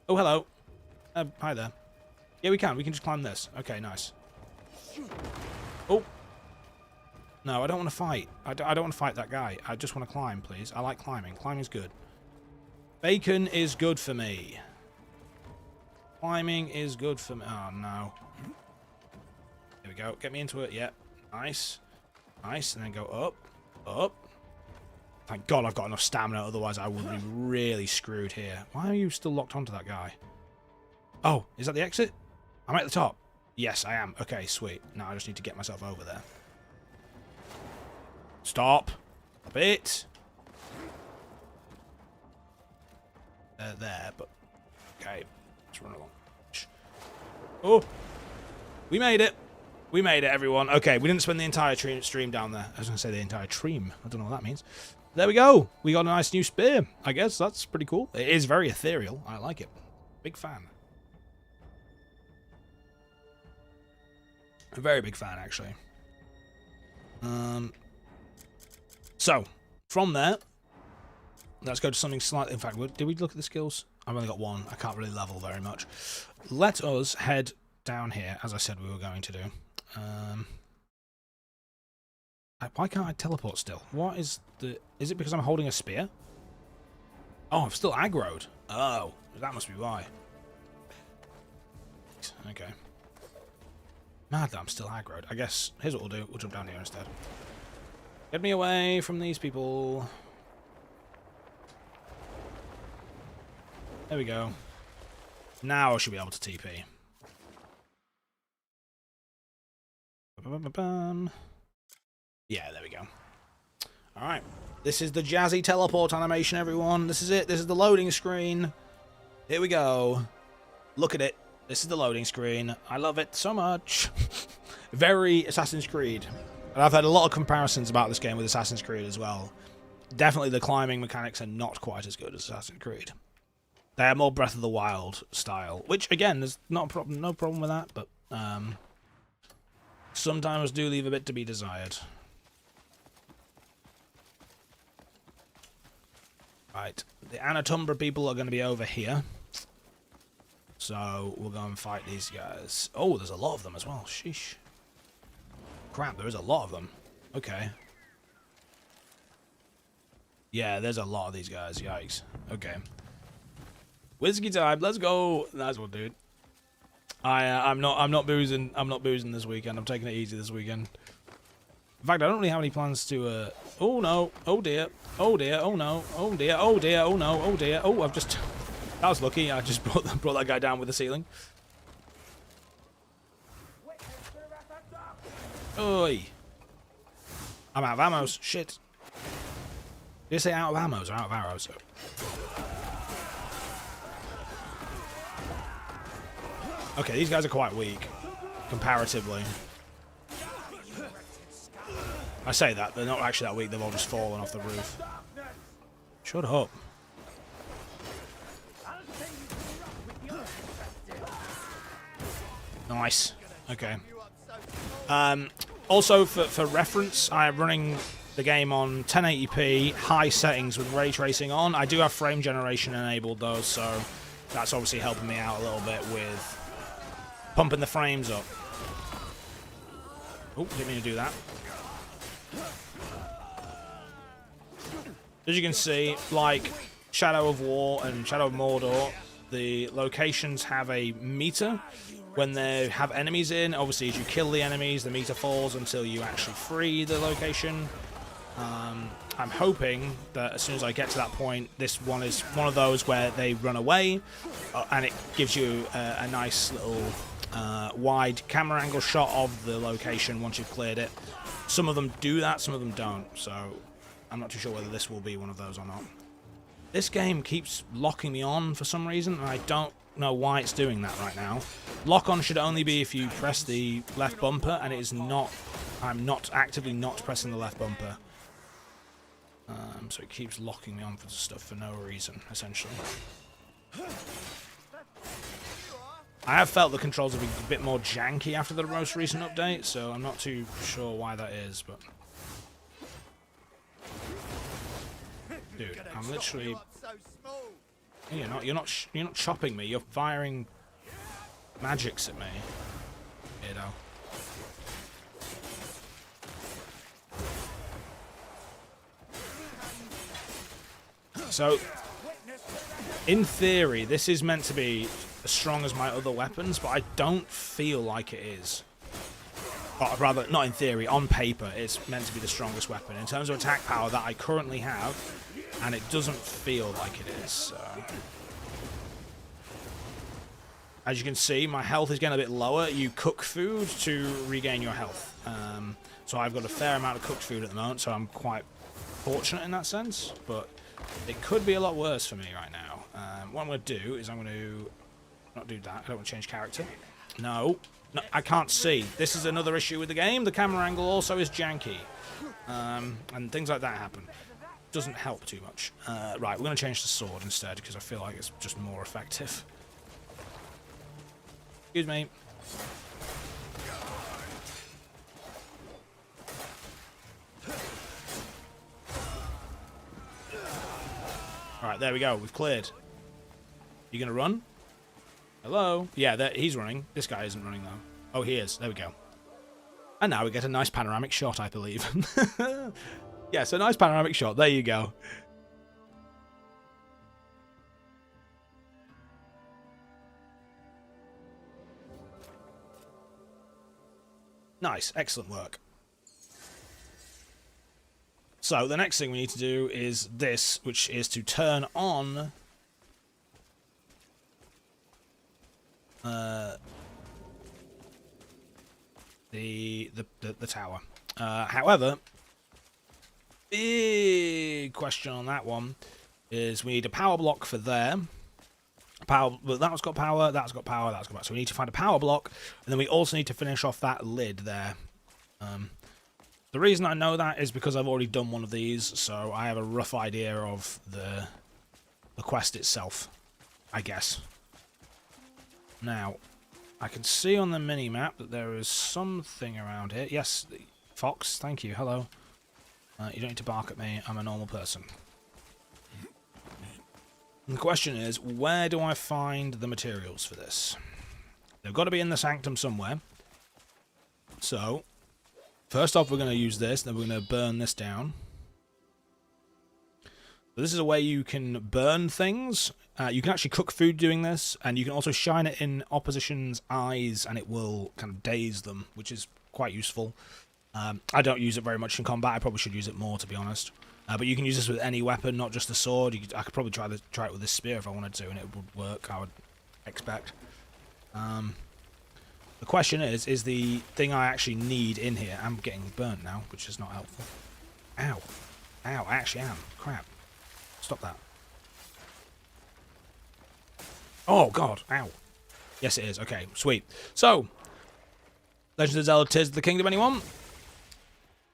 Oh, hello. Hi there. Yeah, we can. We can just climb this. Okay, nice. Oh. No, I don't want to fight. I don't want to fight that guy. I just want to climb, please. I like climbing. Climbing's good. Bacon is good for me. Climbing is good for me. Oh, no. There we go. Get me into it. Yeah. Nice. Nice. And then go up. Up. Thank God I've got enough stamina. Otherwise, I would be really screwed here. Why are you still locked onto that guy? Oh, is that the exit? I'm at the top. Yes, I am. Okay, sweet. Now I just need to get myself over there. Stop. A bit. There, but... Okay. Let's run along. Oh! We made it! We made it, everyone. Okay, we didn't spend the entire stream down there. I was going to say the entire stream. I don't know what that means. There we go. We got a nice new spear. I guess that's pretty cool. It is very ethereal. I like it. Big fan. A very big fan, actually. So, from there, let's go to something slightly... In fact, did we look at the skills? I've only got one. I can't really level very much. Let us head down here, as I said we were going to do. Why can't I teleport still? What is the... Is it because I'm holding a spear? Oh, I'm still aggroed. Oh, that must be why. Okay. Mad that I'm still aggroed. I guess, here's what we'll do. We'll jump down here instead. Get me away from these people. There we go. Now I should be able to TP. Yeah, there we go. Alright. This is the jazzy teleport animation, everyone. This is it. This is the loading screen. Here we go. Look at it. This is the loading screen. I love it so much. Very Assassin's Creed. And I've had a lot of comparisons about this game with Assassin's Creed as well. Definitely the climbing mechanics are not quite as good as Assassin's Creed. They are more Breath of the Wild style, which again, there's not a problem, no problem with that, but sometimes do leave a bit to be desired. Right, the Anatumbra people are going to be over here. So we'll go and fight these guys. Oh, there's a lot of them as well. Sheesh. Crap, there is a lot of them. Okay. Yeah, there's a lot of these guys. Yikes. Okay. Whiskey time. Let's go. Nice one, dude. I'm not boozing. I'm not boozing this weekend. I'm taking it easy this weekend. In fact, I don't really have any plans to. Oh no. Oh dear. Oh dear. Oh no. Oh dear. Oh dear. Oh no. Oh dear. Oh, I've just. That was lucky. I just brought that guy down with the ceiling. Oi. I'm out of ammo. Shit. Did you say out of ammo or out of arrows? Okay, these guys are quite weak, comparatively. I say that, they're not actually that weak, they've all just fallen off the roof. Shut up. Nice. Okay. You up so small. Also, for reference, I am running the game on 1080p, high settings with ray tracing on. I do have frame generation enabled though, so that's obviously helping me out a little bit with pumping the frames up. Oh, didn't mean to do that. As you can see, like Shadow of War and Shadow of Mordor, the locations have a meter. When they have enemies in, obviously as you kill the enemies, the meter falls until you actually free the location. I'm hoping that as soon as I get to that point, this one is one of those where they run away, and it gives you a nice little wide camera angle shot of the location once you've cleared it. Some of them do that, some of them don't, so I'm not too sure whether this will be one of those or not. This game keeps locking me on for some reason, and I don't know why it's doing that right now. Lock on should only be if you press the left bumper, and it is not. I'm not actively not pressing the left bumper. So it keeps locking me on for stuff for no reason, essentially. I have felt the controls have been a bit more janky after the most recent update, so I'm not too sure why that is, but... Dude, I'm literally... You up so small. You're not chopping me, you're firing magics at me. You know. So, in theory, this is meant to be as strong as my other weapons, but I don't feel like it is. Or rather, not in theory, on paper, it's meant to be the strongest weapon. In terms of attack power that I currently have, and it doesn't feel like it is. So. As you can see, my health is getting a bit lower. You cook food to regain your health. So I've got a fair amount of cooked food at the moment, so I'm quite fortunate in that sense, but it could be a lot worse for me right now. What I'm going to do is I'm going to not do that. I don't want to change character. No, I can't see. This is another issue with the game. The camera angle also is janky. And things like that happen. Doesn't help too much. Right, we're going to change the sword instead because I feel like it's just more effective. Excuse me. Alright, there we go. We've cleared. You gonna run? Hello? Yeah, he's running. This guy isn't running, though. Oh, he is. There we go. And now we get a nice panoramic shot, I believe. Yeah, so nice panoramic shot. There you go. Nice. Excellent work. So the next thing we need to do is this, which is to turn on the tower. However, big question on that one is we need a power block for there. Well, that's got power, that's got power, that's got power. So we need to find a power block, and then we also need to finish off that lid there. The reason I know that is because I've already done one of these, so I have a rough idea of the quest itself, I guess. Now, I can see on the mini-map that there is something around here. Yes, Fox, thank you, hello. You don't need to bark at me, I'm a normal person. And the question is, where do I find the materials for this? They've got to be in the sanctum somewhere. So, first off, we're going to use this, then we're going to burn this down. So this is a way you can burn things. You can actually cook food doing this, and you can also shine it in opposition's eyes, and it will kind of daze them, which is quite useful. I don't use it very much in combat. I probably should use it more, to be honest. But you can use this with any weapon, not just the sword. I could probably try it with this spear if I wanted to, and it would work, I would expect. The question is the thing I actually need in here? I'm getting burnt now, which is not helpful. Ow. Ow, I actually am. Crap. Stop that. Oh, God. Ow. Yes, it is. Okay, sweet. So, Legend of Zelda Tears of the Kingdom, anyone?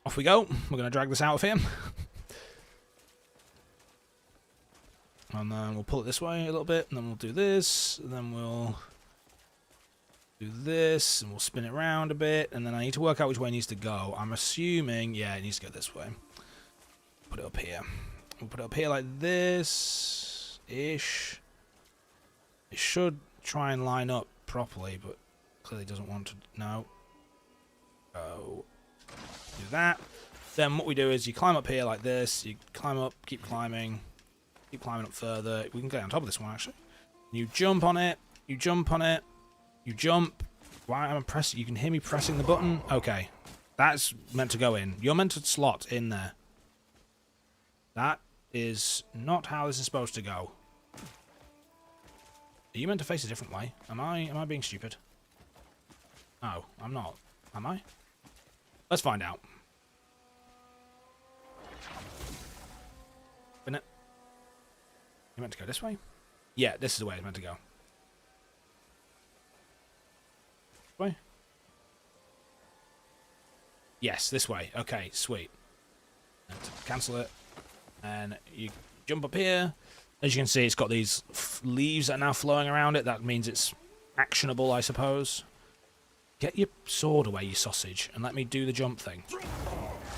Off we go. We're going to drag this out of here. And then we'll pull it this way a little bit, and then we'll do this, and then we'll do this, and we'll spin it around a bit, and then I need to work out which way it needs to go. I'm assuming, yeah, it needs to go this way. Put it up here. We'll put it up here like this-ish. It should try and line up properly, but clearly doesn't want to. No. Oh. Do that. Then what we do is you climb up here like this. You climb up, keep climbing up further. We can get on top of this one actually. You jump on it. You jump on it. You jump. Why am I pressing? You can hear me pressing the button. Okay, that's meant to go in. You're meant to slot in there. That is not how this is supposed to go. Are you meant to face a different way? Am I being stupid? No, I'm not. Am I? Let's find out. Spin it. You meant to go this way? Yeah, this is the way it's meant to go. This way? Yes, this way. Okay, sweet. And cancel it. And you jump up here. As you can see, it's got these leaves that are now flowing around it. That means it's actionable, I suppose. Get your sword away, you sausage, and let me do the jump thing.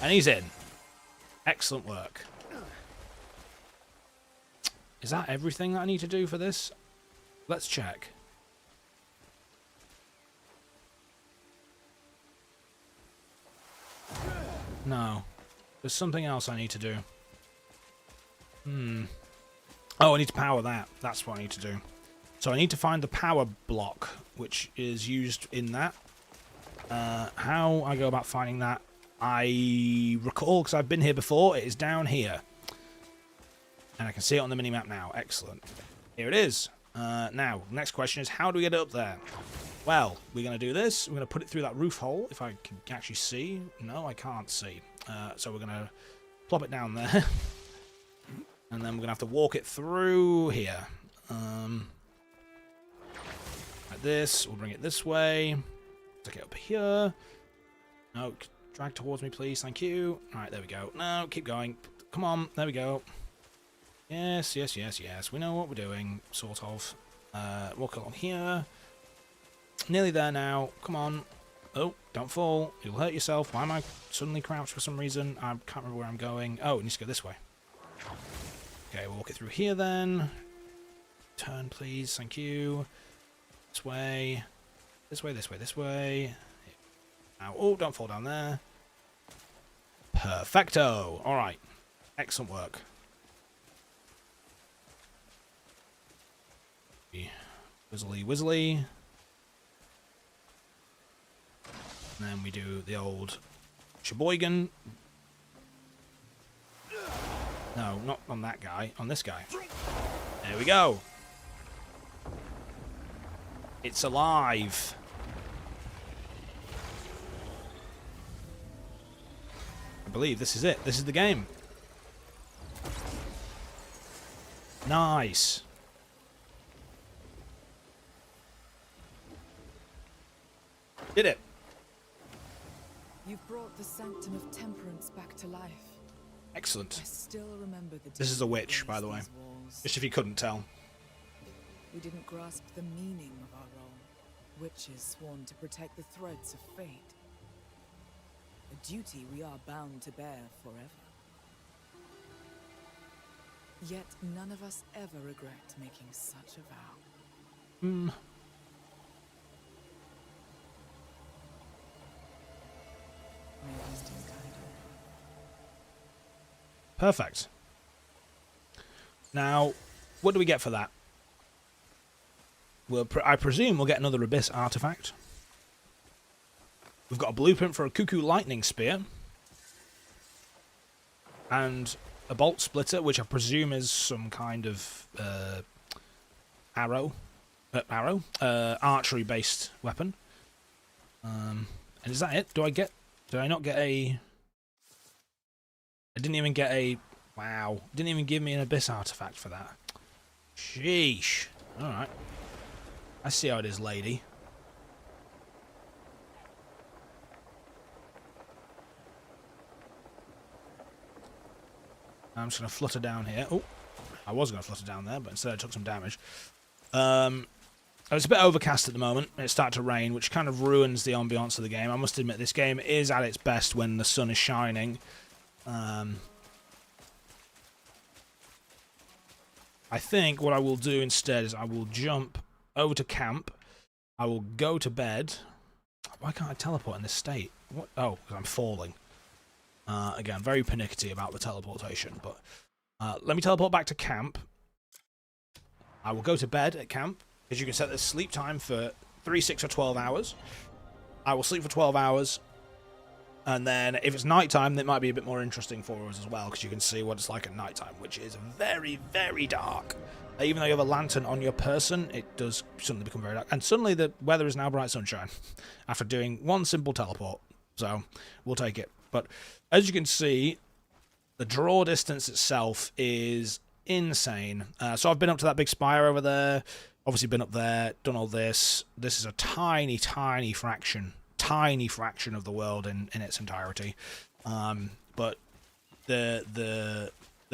And he's in. Excellent work. Is that everything that I need to do for this? Let's check. No. There's something else I need to do. Oh, I need to power that. That's what I need to do. So I need to find the power block, which is used in that. How I go about finding that, I recall, because I've been here before, it is down here. And I can see it on the minimap now. Excellent. Here it is. Now, next question is, how do we get it up there? Well, we're going to do this. We're going to put it through that roof hole, if I can actually see. No, I can't see. So we're going to plop it down there. And then we're going to have to walk it through here. Like this. We'll bring it this way. Take it up here. No, drag towards me, please. Thank you. Alright, there we go. No, keep going. Come on. There we go. Yes, yes, yes, yes. We know what we're doing, sort of. Walk along here. Nearly there now. Come on. Oh, don't fall. You'll hurt yourself. Why am I suddenly crouched for some reason? I can't remember where I'm going. Oh, it needs to go this way. Okay, we'll walk it through here then. Turn, please. Thank you. This way. This way, this way, this way. Now, oh, don't fall down there. Perfecto. All right. Excellent work. Whizzly, whizzly. And then we do the old Sheboygan. No, not on that guy. On this guy. There we go. It's alive. I believe this is it. This is the game. Nice. Did it. You've brought the sanctum of temperance back to life. Excellent. I still remember the This is a witch, by the way. Just if you couldn't tell. We didn't grasp the meaning of our role. Witches sworn to protect the threads of fate. A duty we are bound to bear forever. Yet none of us ever regret making such a vow. May wisdom guide you. Perfect. Now, what do we get for that? Well, I presume we'll get another Abyss artifact. We've got a blueprint for a Cuckoo Lightning Spear. And a Bolt Splitter, which I presume is some kind of archery-based weapon. And is that it? Did I not get a... I didn't even get a... Wow. Didn't even give me an Abyss artifact for that. Sheesh. Alright. I see how it is, lady. I'm just going to flutter down here. Oh, I was going to flutter down there, but instead I took some damage. It's a bit overcast at the moment. It's starting to rain, which kind of ruins the ambiance of the game. I must admit, this game is at its best when the sun is shining. I think what I will do instead is I will jump over to camp. I will go to bed. Why can't I teleport in this state? What? Oh, because I'm falling. Again, very pernickety about the teleportation, but let me teleport back to camp. I will go to bed at camp, because you can set the sleep time for 3, 6, or 12 hours. I will sleep for 12 hours, and then if it's nighttime, that might be a bit more interesting for us as well, because you can see what it's like at nighttime, which is very, very dark. Even though you have a lantern on your person, it does suddenly become very dark. And suddenly the weather is now bright sunshine, after doing one simple teleport. So, we'll take it. But, as you can see, the draw distance itself is insane. So I've been up to that big spire over there, obviously been up there, done all this. This is a tiny fraction of the world in its entirety. But the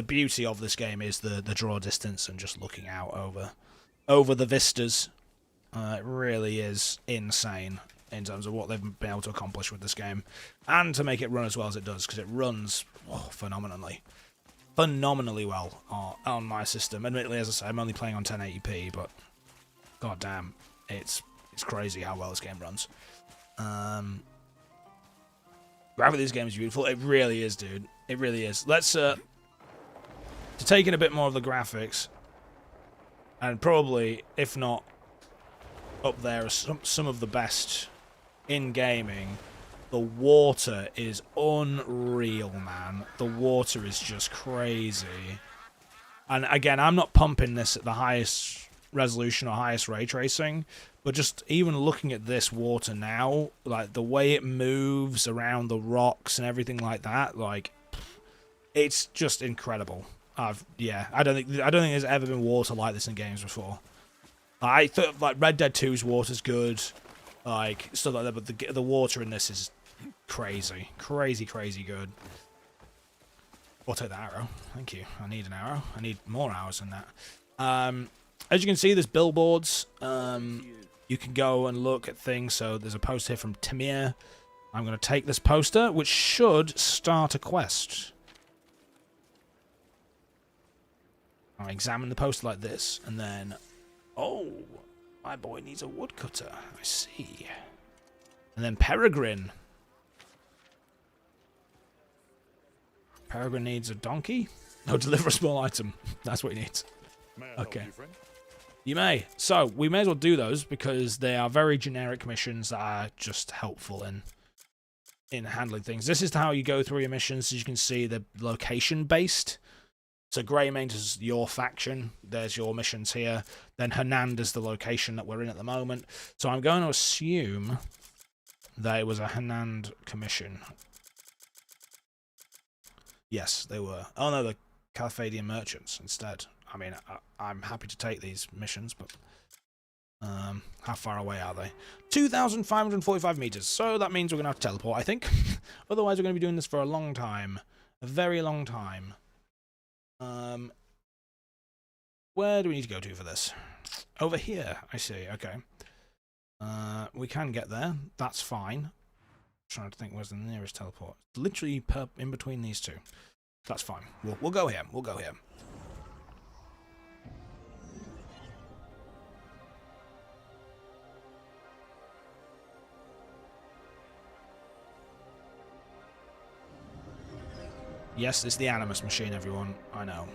beauty of this game is the draw distance and just looking out over the vistas. It really is insane in terms of what they've been able to accomplish with this game, and to make it run as well as it does, because it runs phenomenally well on my system. Admittedly, as I say, I'm only playing on 1080p, but god damn, it's crazy how well this game runs. Graphically, this game is beautiful. It really is, dude. It really is. Let's to take in a bit more of the graphics, and probably, if not up there, as some of the best in gaming. The water is unreal, man. The water is just crazy. And again, I'm not pumping this at the highest resolution or highest ray tracing, but just even looking at this water now, like the way it moves around the rocks and everything like that, like it's just incredible. Yeah, I don't think there's ever been water like this in games before. I thought like Red Dead 2's water's good, like stuff like that, but the water in this is crazy good. I'll take the arrow. Thank you. I need an arrow. I need more arrows than that. As you can see, there's billboards. You can go and look at things. So there's a poster here from Tamir. I'm going to take this poster, which should start a quest. I'll examine the poster like this, and then... Oh, my boy needs a woodcutter. I see. And then Peregrine. Peregrine needs a donkey? No, deliver a small item. That's what he needs. Okay. You may. So, we may as well do those, because they are very generic missions that are just helpful in handling things. This is how you go through your missions. As you can see, they're location-based. So Greymane is your faction. There's your missions here. Then Hernand is the location that we're in at the moment. So I'm going to assume that it was a Hernand commission. Yes, they were. Oh no, the Calphadian merchants instead. I mean, I'm happy to take these missions, but how far away are they? 2,545 meters. So that means we're going to have to teleport, I think. Otherwise, we're going to be doing this for a long time. A very long time. Where do we need to go to for this? Over here, I see. Okay. We can get there. That's fine. Trying to think where's the nearest teleport. Literally in between these two. That's fine. We'll go here. We'll go here. Yes, it's the Animus machine, everyone. I know.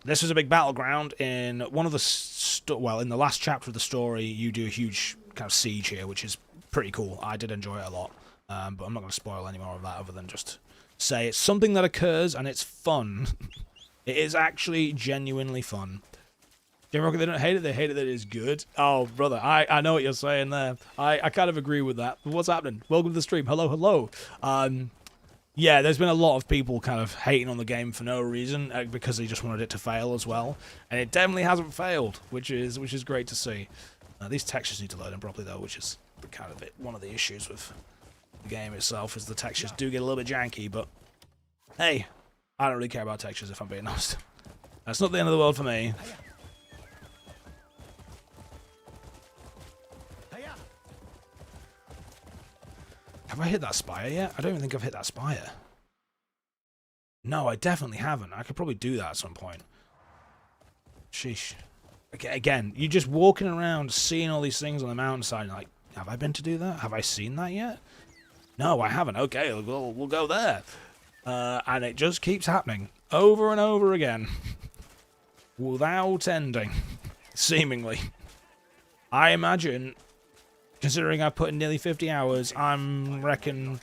This was a big battleground in one of the... well, in the last chapter of the story, you do a huge kind of siege here, which is pretty cool. I did enjoy it a lot. But I'm not going to spoil any more of that other than just say it's something that occurs and it's fun. It is actually genuinely fun. Jim they don't hate it, they hate it that it is good. Oh, brother, I know what you're saying there. I kind of agree with that. But what's happening? Welcome to the stream. Hello, hello. Yeah, there's been a lot of people kind of hating on the game for no reason, because they just wanted it to fail as well. And it definitely hasn't failed, which is great to see. These textures need to load in properly though, which is kind of one of the issues with the game itself, is the textures do get a little bit janky, but hey, I don't really care about textures if I'm being honest. That's not the end of the world for me. Have I hit that spire yet? I don't even think I've hit that spire. No, I definitely haven't. I could probably do that at some point. Sheesh. Okay, again, you're just walking around seeing all these things on the mountainside and like, have I been to do that? Have I seen that yet? No, I haven't. Okay, we'll go there. And it just keeps happening over and over again. Without ending. Seemingly. I imagine, considering I've put in nearly 50 hours, I'm reckon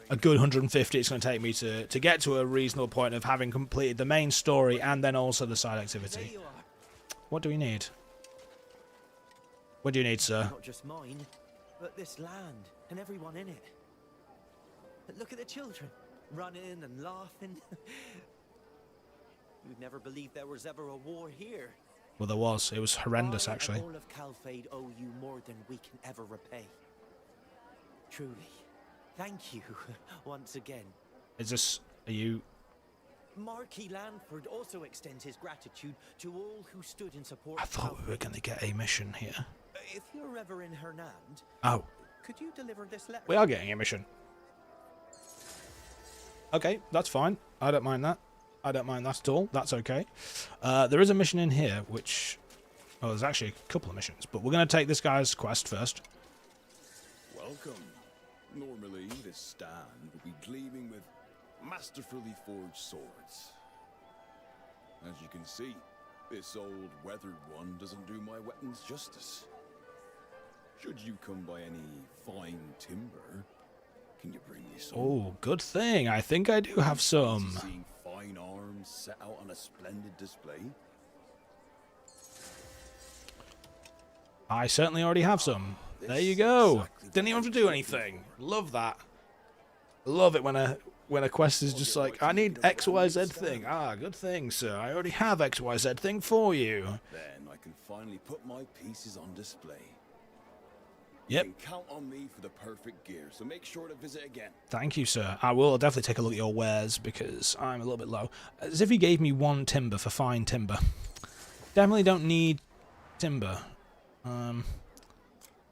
a good 150 it's going to take me to get to a reasonable point of having completed the main story and then also the side activity. What do we need? What do you need, sir? Not just mine, but this land and everyone in it. But look at the children, running and laughing. You'd never believe there was ever a war here. Well, there was. It was horrendous, I actually. and all of Calfade owe you more than we can ever repay. Truly, thank you once again. Is this... Are you... Marquis Lanford also extends his gratitude to all who stood in support I of thought we were going to get a mission here. If you're ever in Hernand, Oh. could you deliver this letter? We are getting a mission. Okay, that's fine. I don't mind that. I don't mind that at all. That's okay. There is a mission in here, which... Oh, there's actually a couple of missions, but we're going to take this guy's quest first. Welcome. Normally, this stand would be gleaming with masterfully forged swords. As you can see, this old weathered one doesn't do my weapons justice. Should you come by any fine timber, can you bring me some? Oh, good thing. I think I do have some. Seeing fine arms set out on a splendid display? I certainly already have some. There you go. Didn't even have to do anything. Love that. Love it when a quest is just like, I need XYZ thing. Ah, good thing, sir. I already have XYZ thing for you. Then I can finally put my pieces on display. Yep. You can count on me for the perfect gear, so make sure to visit again. Thank you, sir. I will definitely take a look at your wares because I'm a little bit low. As if he gave me one timber for fine timber. Definitely don't need timber.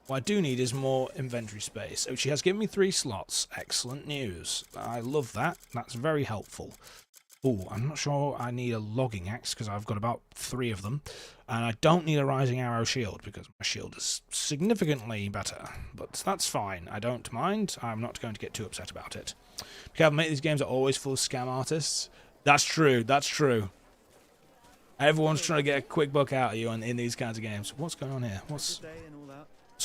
What I do need is more inventory space. So she has given me 3 slots. Excellent news. I love that. That's very helpful. Oh, I'm not sure I need a logging axe because I've got about 3 of them. And I don't need a rising arrow shield because my shield is significantly better. But that's fine. I don't mind. I'm not going to get too upset about it. Because mate, these games are always full of scam artists. That's true. That's true. Everyone's trying to get a quick buck out of you in these kinds of games. What's going on here? What's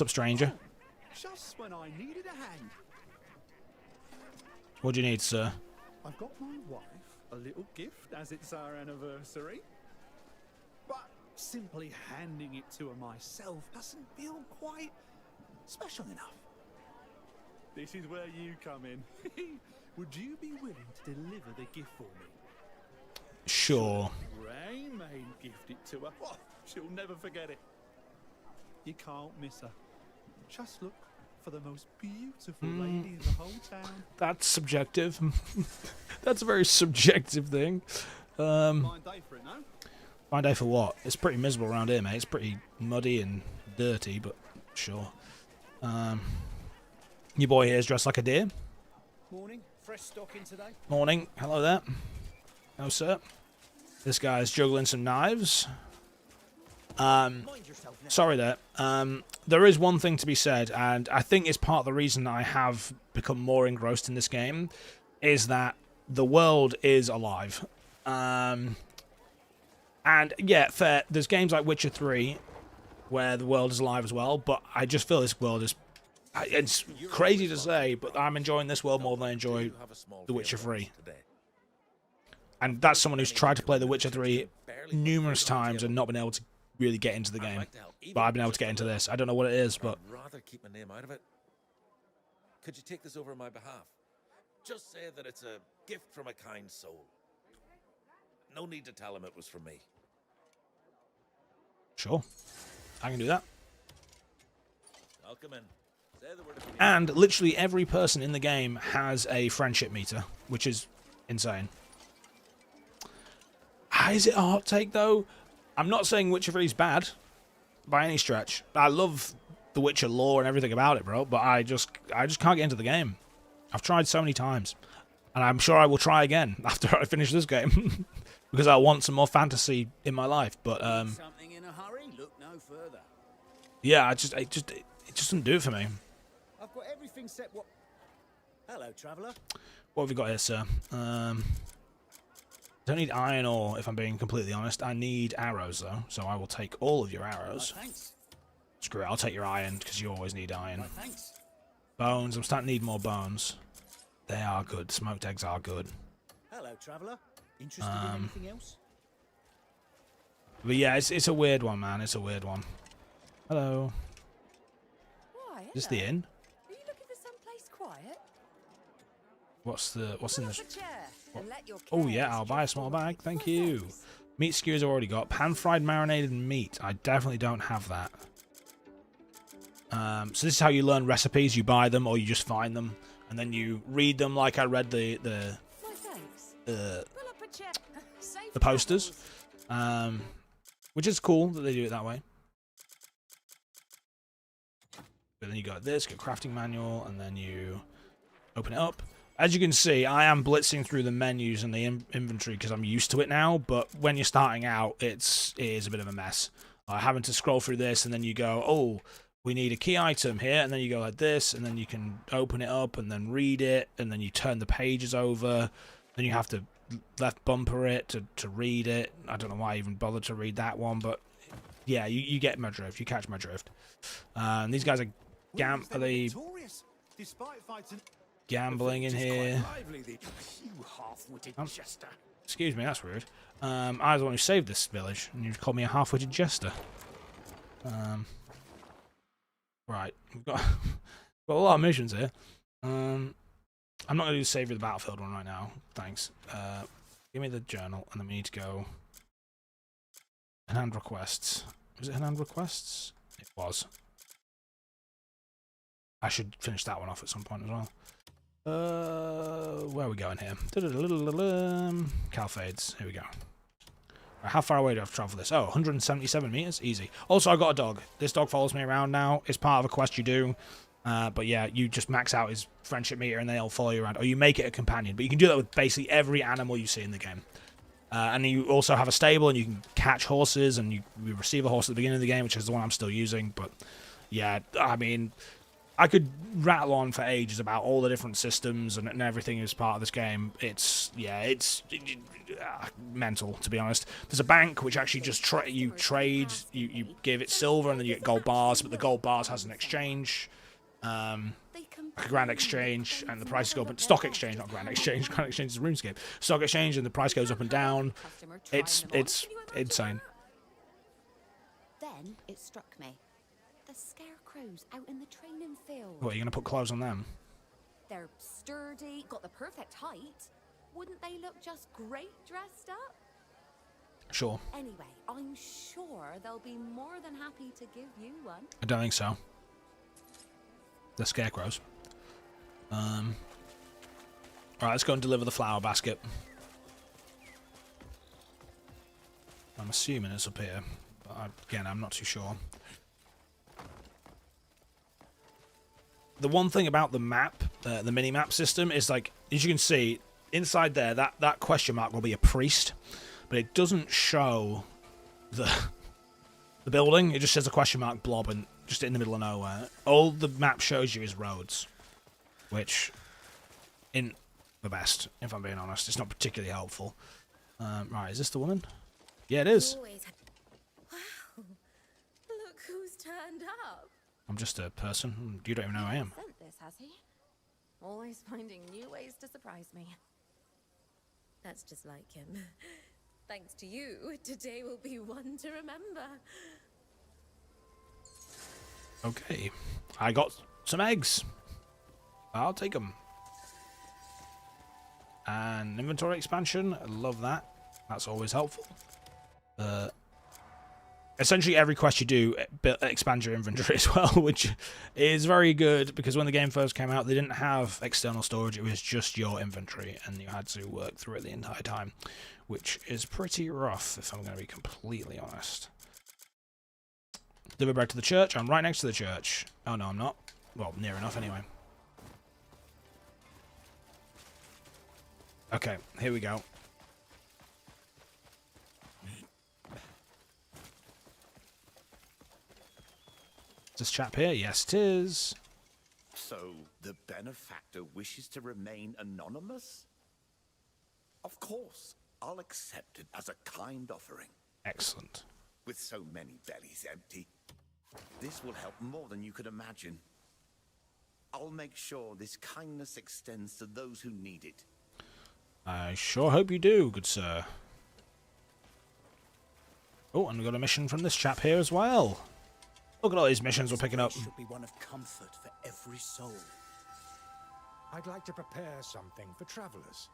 up, stranger? Just when I needed a hand. What do you need, sir? I've got my wife a little gift as it's our anniversary. But simply handing it to her myself doesn't feel quite special enough. This is where you come in. Would you be willing to deliver the gift for me? Sure. Ray may gift it to her. Oh, she'll never forget it. You can't miss her. Just look for the most beautiful lady in the whole town. That's subjective. That's a very subjective thing. Fine day for it, no? Fine day for what? It's pretty miserable around here, mate. It's pretty muddy and dirty, but sure. Your boy here is dressed like a deer. Morning. Fresh stock in today. Morning. Hello there. No, sir. This guy's juggling some knives. Sorry there. There is one thing to be said, and I think it's part of the reason I have become more engrossed in this game, is that the world is alive. And yeah, fair. There's games like Witcher 3 where the world is alive as well, but I just feel this world is... It's crazy to say, but I'm enjoying this world more than I enjoy The Witcher 3. And that's someone who's tried to play The Witcher 3 numerous times and not been able to really get into the game. But I've been able to get into this. I don't know what it is, but... I'd rather keep my name out of it. Could you take this over on my behalf? Just say that it's a gift from a kind soul. No need to tell him it was from me. Sure. I can do that. I'll come in. Say the word if you need. And literally every person in the game has a friendship meter, which is insane. Is it a hot take, though? I'm not saying Witcher 3 is bad, by any stretch. I love the Witcher lore and everything about it, bro, but I just can't get into the game. I've tried so many times. And I'm sure I will try again after I finish this game. Because I want some more fantasy in my life. But, Something in a hurry? Look no further. yeah, it just doesn't do it for me. I've got everything set. What? Hello, traveller. What have we got here, sir? I don't need iron ore, if I'm being completely honest. I need arrows, though. So I will take all of your arrows. Thanks. Screw it, I'll take your iron, because you always need iron. Thanks. Bones, I'm starting to need more bones. They are good. Smoked eggs are good. Hello, traveller. Interested in anything else? But yeah, it's a weird one, man. It's a weird one. Hello. Why? Is this the inn? Are you looking for someplace quiet? What's in Pull the... up a chair and let your Oh yeah, cares I'll buy a drift small away. bag. Thank No you. thanks. Meat skewers I've already got. Pan-fried marinated meat. I definitely don't have that. So this is how you learn recipes. You buy them or you just find them. And then you read them like I read No thanks. Pull up a chair. Safe the posters. travels. Which is cool that they do it that way. But then you got this, got crafting manual, and then you open it up. As you can see, I am blitzing through the menus and the inventory because I'm used to it now, but when you're starting out, it is a bit of a mess. Having to scroll through this, and then you go, oh, we need a key item here, and then you go like this, and then you can open it up and then read it, and then you turn the pages over, then you have to left bumper it to read it. I don't know why I even bothered to read that one, but yeah, you get my drift. You catch my drift. These guys are are they Despite fighting gambling in here? You half-witted jester. Excuse me, that's rude. I was the one who saved this village, and you called me a half-witted jester. Right, we've got a lot of missions here. I'm not going to do the Save of the Battlefield one right now. Thanks. Give me the journal, and then we need to go... Hand requests. Was it hand requests? It was. I should finish that one off at some point as well. Where are we going here? Calfades. Here we go. Right, how far away do I have to travel for this? Oh, 177 meters. Easy. Also, I got a dog. This dog follows me around now. It's part of a quest you do. But yeah, you just max out his friendship meter and they'll follow you around. Or you make it a companion. But you can do that with basically every animal you see in the game. And you also have a stable and you can catch horses. And you receive a horse at the beginning of the game, which is the one I'm still using. But yeah, I mean... I could rattle on for ages about all the different systems and everything as part of this game. It's mental, to be honest. There's a bank which actually just you trade, you give it silver and then you get gold bars, but the gold bars has an exchange, a grand exchange, and the prices go up. Stock exchange, not grand exchange. Grand exchange is RuneScape. Stock exchange and the price goes up and down. It's insane. Then it struck me. The scarecrows out in the training field. What, are you going to put clothes on them? They're sturdy, got the perfect height. Wouldn't they look just great dressed up? Sure. Anyway, I'm sure they'll be more than happy to give you one. I don't think so. They're scarecrows. Alright, let's go and deliver the flower basket. I'm assuming it's up here. But again, I'm not too sure. The one thing about the map, the mini-map system, is like, as you can see, inside there, that question mark will be a priest, but it doesn't show the building. It just says a question mark blob and just in the middle of nowhere. All the map shows you is roads, which isn't the best, if I'm being honest. It's not particularly helpful. Right, is this the woman? Yeah, it is. Wow, look who's turned up. I'm just a person. You don't even know who I am. Sent this, has he? Always finding new ways to surprise me. That's just like him. Thanks to you, today will be one to remember. Okay. I got some eggs. I'll take them. And inventory expansion. I love that. That's always helpful. Essentially, every quest you do expands your inventory as well, which is very good because when the game first came out, they didn't have external storage. It was just your inventory, and you had to work through it the entire time, which is pretty rough, if I'm going to be completely honest. Deliver bread to the church. I'm right next to the church. Oh, no, I'm not. Well, near enough, anyway. Okay, here we go. Is this chap here? Yes, it is. So the benefactor wishes to remain anonymous? Of course, I'll accept it as a kind offering. Excellent. With so many bellies empty, this will help more than you could imagine. I'll make sure this kindness extends to those who need it. I sure hope you do, good sir. Oh, and we got a mission from this chap here as well. Look at all these missions we're picking up. Should be one of comfort for every soul. I'd like to prepare something for travelers,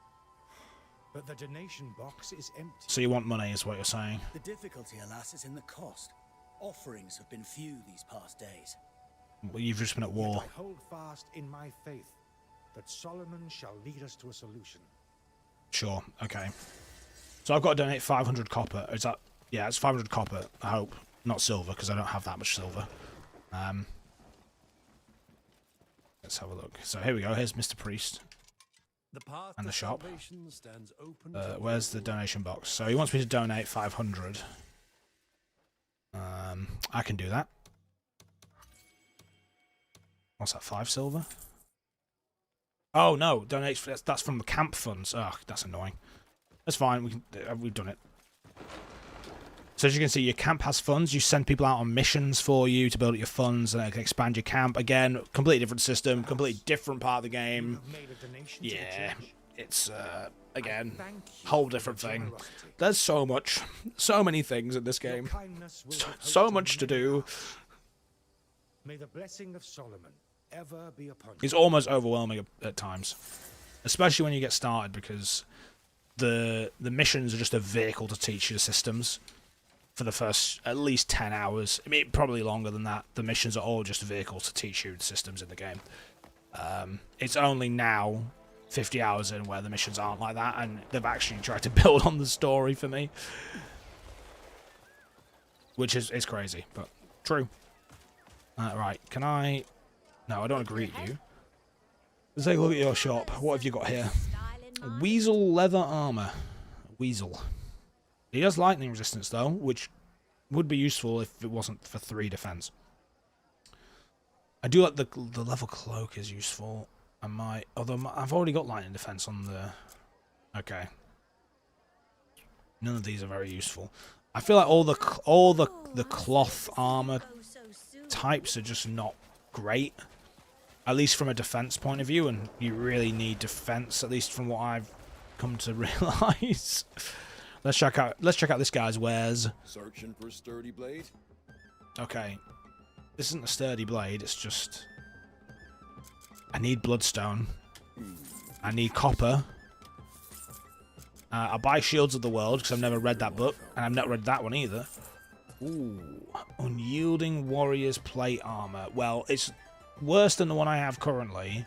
but the donation box is empty. So you want money, is what you're saying? The difficulty, alas, is in the cost. Offerings have been few these past days. Well, you've just been at war. Yet I hold fast in my faith that Solomon shall lead us to a solution. Sure, okay. So I've got to donate 500 copper. Is that... Yeah, it's 500 copper, I hope. Not silver, because I don't have that much silver. Let's have a look. So here we go. Here's Mr. Priest. And the shop. Where's the donation box? So he wants me to donate 500. I can do that. What's that, 5 silver? Oh, no. That's from the camp funds. Oh, that's annoying. That's fine. We've done it. So as you can see, your camp has funds. You send people out on missions for you to build up your funds and expand your camp. Again, completely different system, completely different part of the game. Yeah, it's, again, whole different thing. There's so many things in this game. So much to do. May the blessing of Solomon ever be upon you. It's almost overwhelming at times, especially when you get started, because the missions are just a vehicle to teach you the systems. For the first at least 10 hours. I mean, probably longer than that. The missions are all just vehicles to teach you the systems in the game. It's only now, 50 hours in, where the missions aren't like that, and they've actually tried to build on the story for me. Which is crazy, but true. Right, can I... No, I don't want to greet you. Let's take a look at your shop. What have you got here? Weasel leather armor. Weasel. He has lightning resistance, though, which would be useful if it wasn't for 3 defense. I do like the level cloak is useful. Although I've already got lightning defense on the... Okay. None of these are very useful. I feel like all the cloth armor types are just not great. At least from a defense point of view, and you really need defense, at least from what I've come to realise. Let's check out this guy's wares. Searching for a sturdy blade? Okay. This isn't a sturdy blade, it's just... I need bloodstone. I need copper. I'll buy Shields of the World, because I've never read that book, and I've not read that one either. Ooh. Unyielding Warrior's Plate Armor. Well, it's worse than the one I have currently.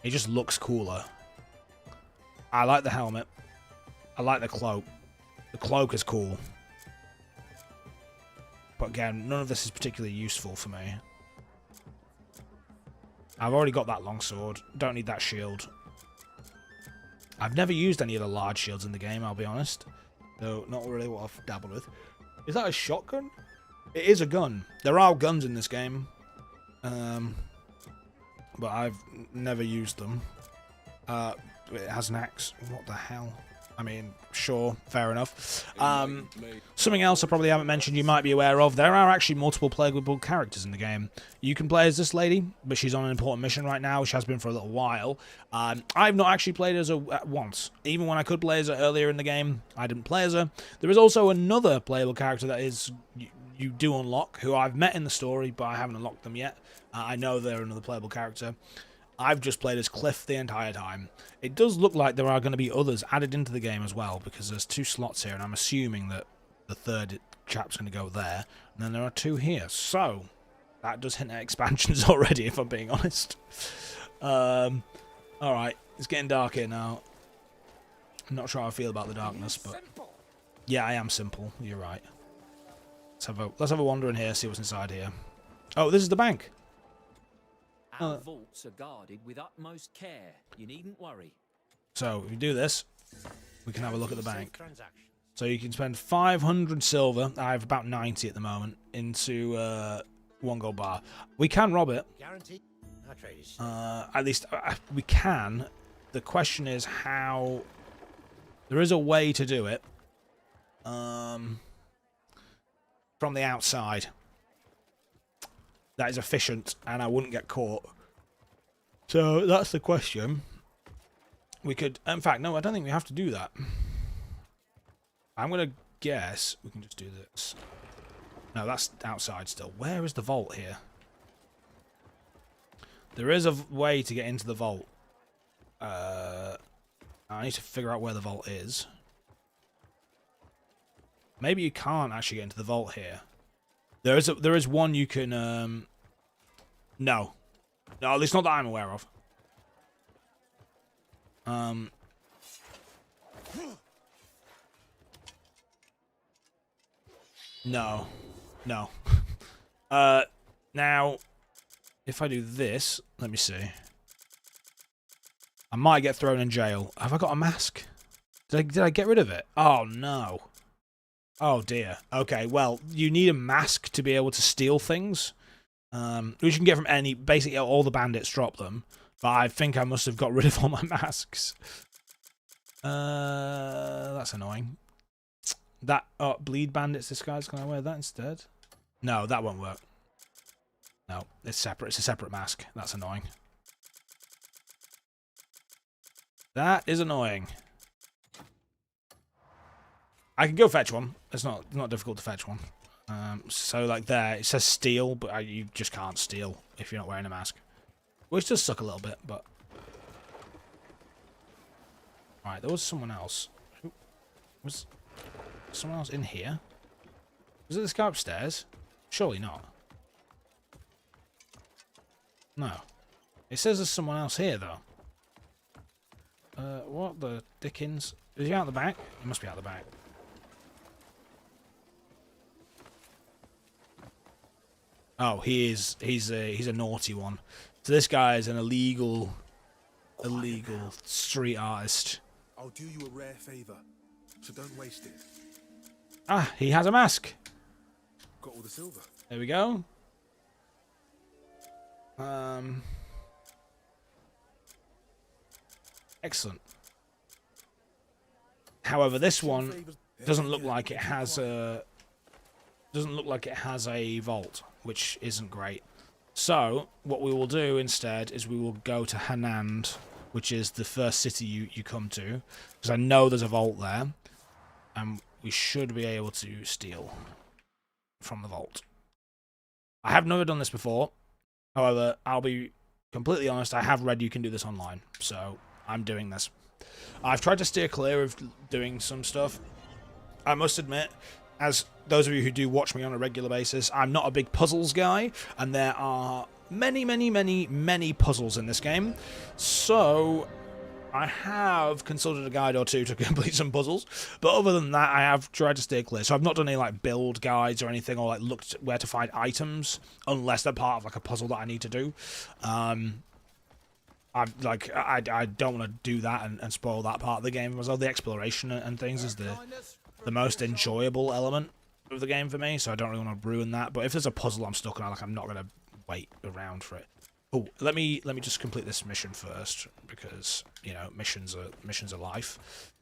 It just looks cooler. I like the helmet. I like the cloak. The cloak is cool. But again, none of this is particularly useful for me. I've already got that longsword. Don't need that shield. I've never used any of the large shields in the game, I'll be honest. Though, not really what I've dabbled with. Is that a shotgun? It is a gun. There are guns in this game. But I've never used them. It has an axe. What the hell? I mean, sure, fair enough. Something else I probably haven't mentioned you might be aware of. There are actually multiple playable characters in the game. You can play as this lady, but she's on an important mission right now, which has been for a little while. I've not actually played as her once. Even when I could play as her earlier in the game, I didn't play as her. There is also another playable character that is you do unlock, who I've met in the story, but I haven't unlocked them yet. I know they're another playable character. I've just played as Cliff the entire time. It does look like there are going to be others added into the game as well, because there's 2 slots here, and I'm assuming that the third chap's going to go there, and then there are 2 here. So, that does hint at expansions already, if I'm being honest. Alright, it's getting dark here now. I'm not sure how I feel about the darkness, but... Yeah, I am simple, you're right. Let's have a wander in here, see what's inside here. Oh, this is the bank. Our vaults are guarded with utmost care. You needn't worry. So, if you do this, we can have a look at the bank. So you can spend 500 silver. I have about 90 at the moment into 1 gold bar. We can rob it. At least we can. The question is how. There is a way to do it. From the outside. That is efficient, and I wouldn't get caught. So that's the question. We could. In fact, no, I don't think we have to do that. I'm gonna guess we can just do this. No, that's outside still. Where is the vault here? There is a way to get into the vault. I need to figure out where the vault is. Maybe you can't actually get into the vault here. There is one you can. No, at least not that I'm aware of. No. Now, if I do this, let me see. I might get thrown in jail. Have I got a mask? Did I get rid of it? Oh, no. Oh, dear. Okay, well, you need a mask to be able to steal things. Which you can get from any... Basically, all the bandits drop them. But I think I must have got rid of all my masks. That's annoying. That... Oh, bleed bandits disguise. Can I wear that instead? No, that won't work. No, it's separate. It's a separate mask. That's annoying. That is annoying. I can go fetch one. It's not difficult to fetch one. So like there, it says steal, but you just can't steal if you're not wearing a mask. Which does suck a little bit, but... Right, there was someone else. Who was someone else in here? Was it this guy upstairs? Surely not. No. It says there's someone else here, though. What the dickens? Is he out the back? He must be out the back. Oh, he is. He's a naughty one. So this guy is an illegal street artist. I'll do you a rare favor, so don't waste it. Ah, he has a mask. Got all the silver. There we go. Excellent. However, this one doesn't look like it has a vault, which isn't great. So what we will do instead is we will go to Hanand, which is the first city you come to, because I know there's a vault there, and we should be able to steal from the vault. I have never done this before. However, I'll be completely honest, I have read you can do this online, so I'm doing this. I've tried to steer clear of doing some stuff. I must admit, as those of you who do watch me on a regular basis, I'm not a big puzzles guy, and there are many puzzles in this game. So I have consulted a guide or two to complete some puzzles, but other than that, I have tried to steer clear. So I've not done any like build guides or anything, or like looked where to find items, unless they're part of like a puzzle that I need to do. I don't want to do that and spoil that part of the game. As well, the exploration and things is the most enjoyable element of the game for me, so I don't really want to ruin that. But if there's a puzzle I'm stuck on, like, I'm not going to wait around for it. Oh, let me just complete this mission first, because, you know, missions are life.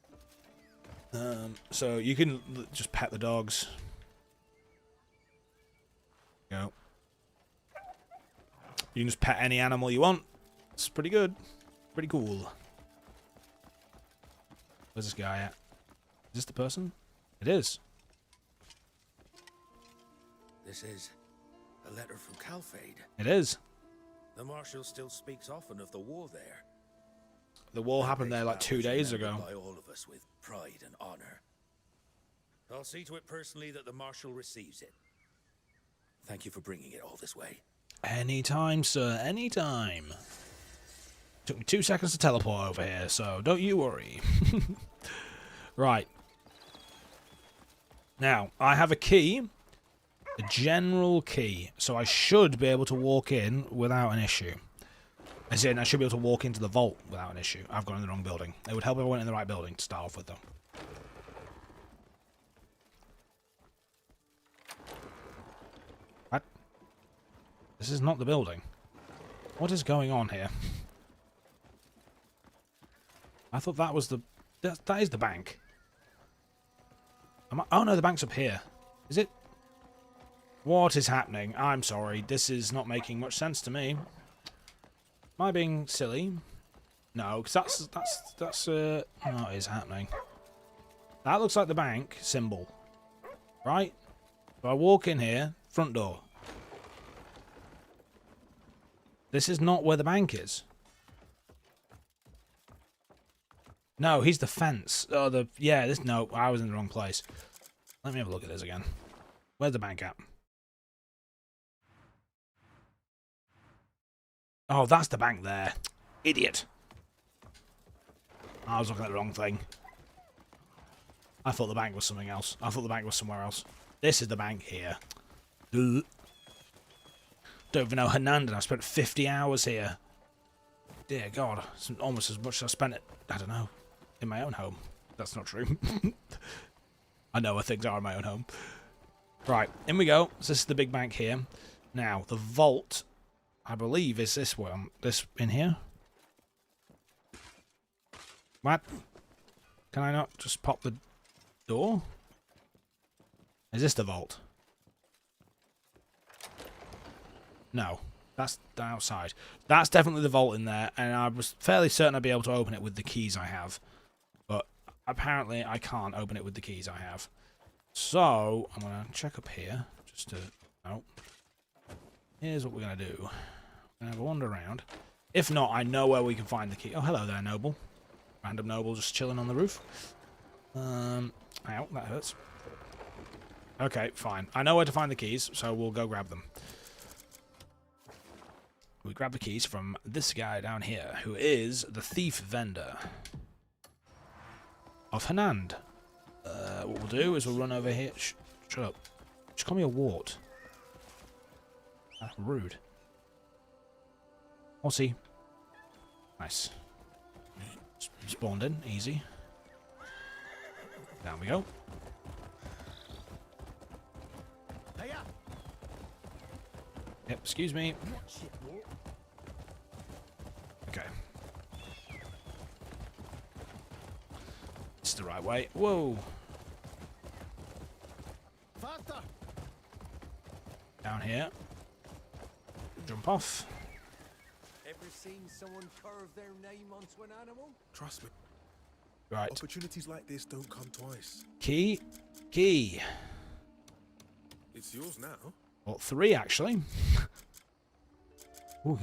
So you can just pet the dogs. Go. You can just pet any animal you want. It's pretty good. Pretty cool. Where's this guy at? Is this the person? It is. This is a letter from Calfade. It is. The Marshal still speaks often of the war there. The war happened there like 2 days ago. By all of us with pride and honor. I'll see to it personally that the Marshal receives it. Thank you for bringing it all this way. Anytime, sir. Anytime. Took me 2 seconds to teleport over here, so don't you worry. Right. Now, I have a key. A general key. So I should be able to walk in without an issue. As in, I should be able to walk into the vault without an issue. I've gone in the wrong building. It would help if I went in the right building to start off with, though. What? This is not the building. What is going on here? I thought that was the... That is the bank. Oh no, the bank's up here. Is it? What is happening? I'm sorry. This is not making much sense to me. Am I being silly? No, because that's what is happening. That looks like the bank symbol. Right? So I walk in here, front door. This is not where the bank is. No, he's the fence. Oh, yeah, no, I was in the wrong place. Let me have a look at this again. Where's the bank at? Oh, that's the bank there. Idiot. I was looking at the wrong thing. I thought the bank was something else. I thought the bank was somewhere else. This is the bank here. Don't even know Hernandez. I've spent 50 hours here. Dear God. It's almost as much as I spent it, I don't know, in my own home. That's not true. I know where things are in my own home. Right, in we go. So this is the big bank here. Now, the vault, I believe, is this one. This in here. What? Can I not just pop the door? Is this the vault? No. That's the outside. That's definitely the vault in there, and I was fairly certain I'd be able to open it with the keys I have. But apparently I can't open it with the keys I have. So, I'm going to check up here, just to... Oh. Here's what we're going to do. We're going to have a wander around. If not, I know where we can find the key. Oh, hello there, Noble. Random Noble just chilling on the roof. Ow, that hurts. Okay, fine. I know where to find the keys, so we'll go grab them. We grab the keys from this guy down here, who is the thief vendor of Hernand. What we'll do is we'll run over here. Shut up. Just call me a wart. That's rude. Aussie. Nice. Spawned in. Easy. Down we go. Yep, excuse me. Okay. It's the right way. Whoa. Down here. Jump off. Ever seen someone carve their name onto an animal? Trust me. Right. Opportunities like this don't come twice. Key. Key. It's yours now. Well, 3 actually. Ooh,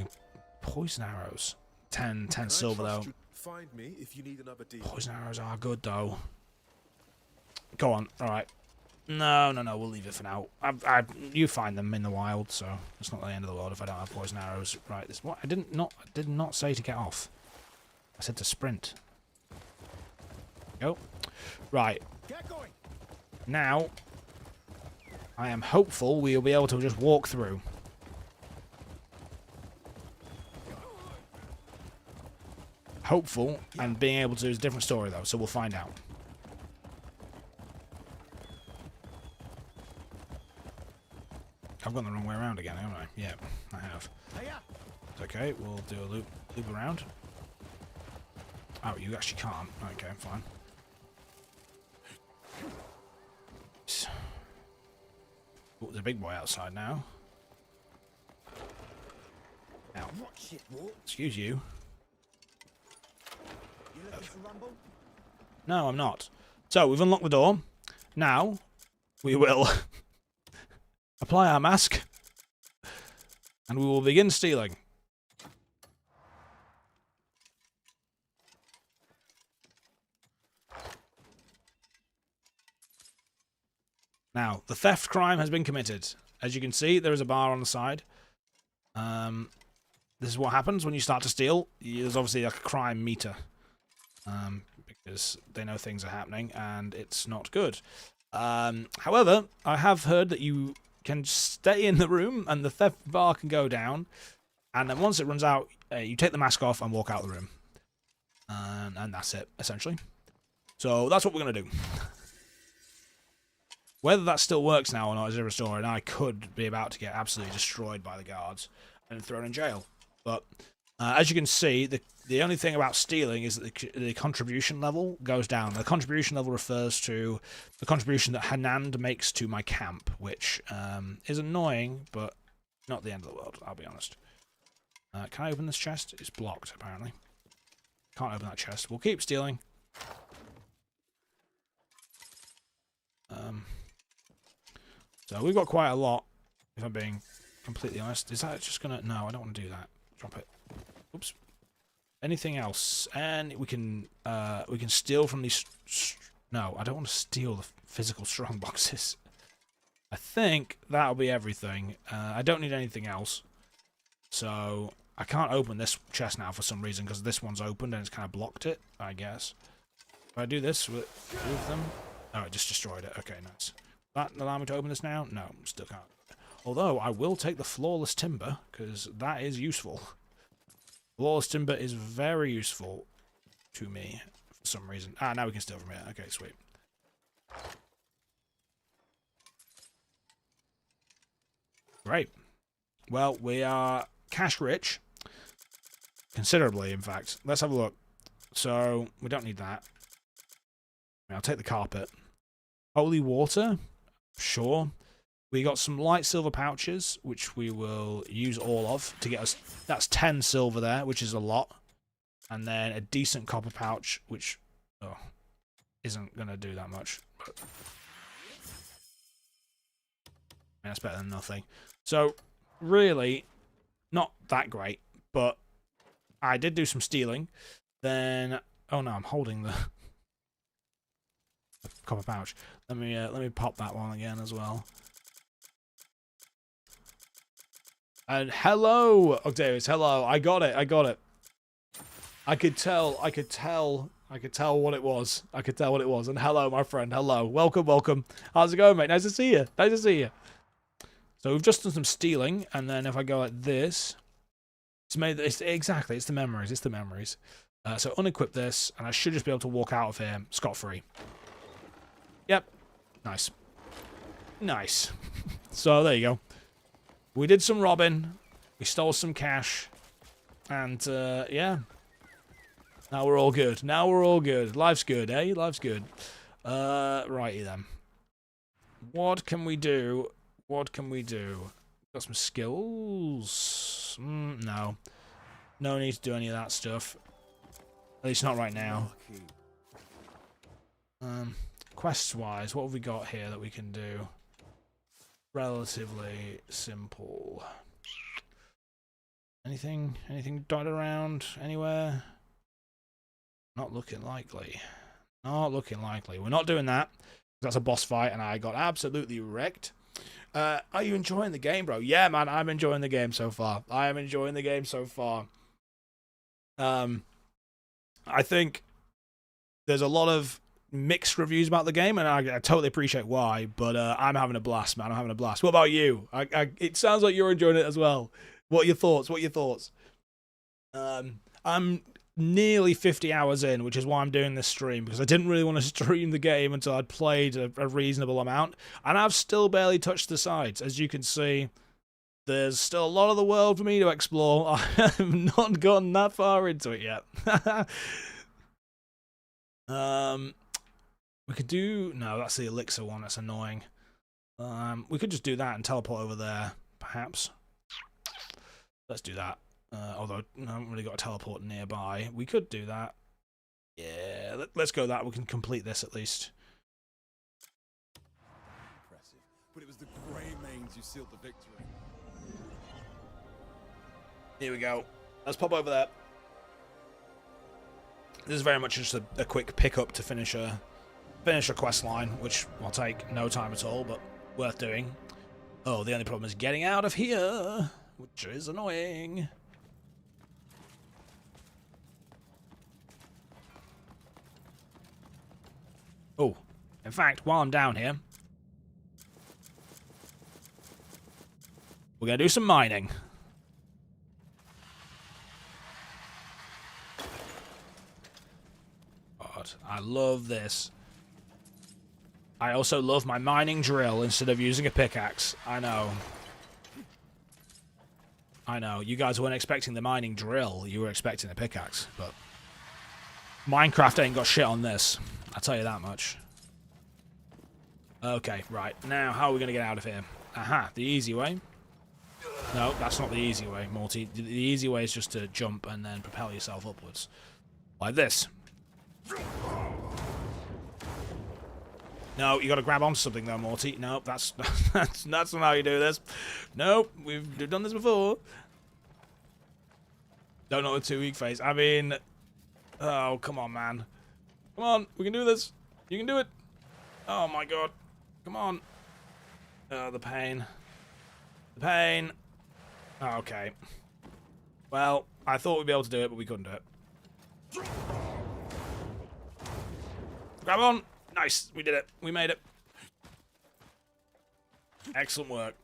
poison arrows. 10 silver though. Find me if you need another deal. Poison arrows are good though. Go on. All right. No. We'll leave it for now. You find them in the wild, so it's not the end of the world if I don't have poison arrows. Right. This what I did not say to get off. I said to sprint. Go. Right. Get going. Now, I am hopeful we'll be able to just walk through. Hopeful, and being able to is a different story though, so we'll find out. I've gone the wrong way around again, haven't I? Yeah, I have. It's okay, we'll do a loop around. Oh, you actually can't. Okay, fine. Oh, there's a big boy outside now. Now, excuse you. No, I'm not. So, we've unlocked the door. Now, we will apply our mask. And we will begin stealing. Now, the theft crime has been committed. As you can see, there is a bar on the side. This is what happens when you start to steal. There's obviously like a crime meter. Because they know things are happening, and it's not good. However, I have heard that you can stay in the room, and the theft bar can go down, And then once it runs out, you take the mask off and walk out of the room. And that's it, essentially. So that's what we're going to do. Whether that still works now or not is a different story, and I could be about to get absolutely destroyed by the guards and thrown in jail. But as you can see, the only thing about stealing is that the contribution level goes down. The contribution level refers to the contribution that Hanand makes to my camp, which is annoying, but not the end of the world, I'll be honest. Can I open this chest? It's blocked, apparently. Can't open that chest. We'll keep stealing. So we've got quite a lot, if I'm being completely honest. Is that just gonna... No, I don't want to do that. Drop it. Oops. Anything else? And we can steal from these... No, I don't want to steal the physical strong boxes. I think that'll be everything. I don't need anything else. So I can't open this chest now for some reason, because this one's opened and it's kind of blocked it, I guess. If I do this with them... Oh, it just destroyed it. Okay, nice. That allow me to open this now? No, still can't. Although, I will take the flawless timber, because that is useful. Flawless timber is very useful to me, for some reason. Ah, now we can steal from here. Okay, sweet. Great. Well, we are cash rich. Considerably, in fact. Let's have a look. So, we don't need that. I'll take the carpet. Holy water? Sure. We got some light silver pouches, which we will use all of to get us... That's 10 silver there, which is a lot. And then a decent copper pouch, which isn't going to do that much. But that's better than nothing. So, really, not that great. But I did do some stealing. Then... Oh no, I'm holding the copper pouch. Let me pop that one again as well. And hello, Octavius. Hello. I got it. I got it. I could tell what it was. I could tell what it was. And hello, my friend. Hello. Welcome, welcome. How's it going, mate? Nice to see you. Nice to see you. So we've just done some stealing, and then if I go like this, it's made. Exactly. It's the memories. It's the memories. So unequip this, and I should just be able to walk out of here scot-free. Yep. Nice. Nice. So there you go. We did some robbing. We stole some cash. And, yeah. Now we're all good. Now we're all good. Life's good, eh? Life's good. Righty then. What can we do? What can we do? Got some skills? No. No need to do any of that stuff. At least not right now. Quests-wise, what have we got here that we can do? Relatively simple. Anything dotted around anywhere? Not looking likely. Not looking likely. We're not doing that. That's a boss fight, and I got absolutely wrecked. Are you enjoying the game, bro? Yeah, man, I'm enjoying the game so far. I am enjoying the game so far. I think there's a lot of mixed reviews about the game, and I totally appreciate why, but I'm having a blast, man. I'm having a blast. What about you? It sounds like you're enjoying it as well. What are your thoughts? What are your thoughts? I'm nearly 50 hours in, which is why I'm doing this stream, because I didn't really want to stream the game until I'd played a reasonable amount, and I've still barely touched the sides. As you can see, there's still a lot of the world for me to explore. I have not gotten that far into it yet. We could do... No, that's the elixir one. That's annoying. We could just do that and teleport over there, perhaps. Let's do that. Although I haven't really got a teleport nearby. We could do that. Yeah, let's go that. We can complete this at least. Impressive. But it was the Grey Manes who sealed the victory. Here we go. Let's pop over there. This is very much just a quick pickup to finish a quest line, which will take no time at all, but worth doing. Oh, the only problem is getting out of here, which is annoying. Oh, in fact, while I'm down here, we're going to do some mining. god. I love this. I also love my mining drill instead of using a pickaxe. I know. I know. You guys weren't expecting the mining drill. You were expecting a pickaxe. But Minecraft ain't got shit on this. I'll tell you that much. Okay, right. Now, how are we going to get out of here? Aha, the easy way. No, that's not the easy way, Morty. The easy way is just to jump and then propel yourself upwards. Like this. No, you got to grab onto something though, Morty. No, that's not how you do this. Nope, we've done this before. Don't know the 2 week phase. I mean, oh come on, man. Come on, we can do this. You can do it. Oh my god, come on. Oh, the pain. The pain. Oh, okay. Well, I thought we'd be able to do it, but we couldn't do it. Grab on. Nice, we did it. We made it. Excellent work.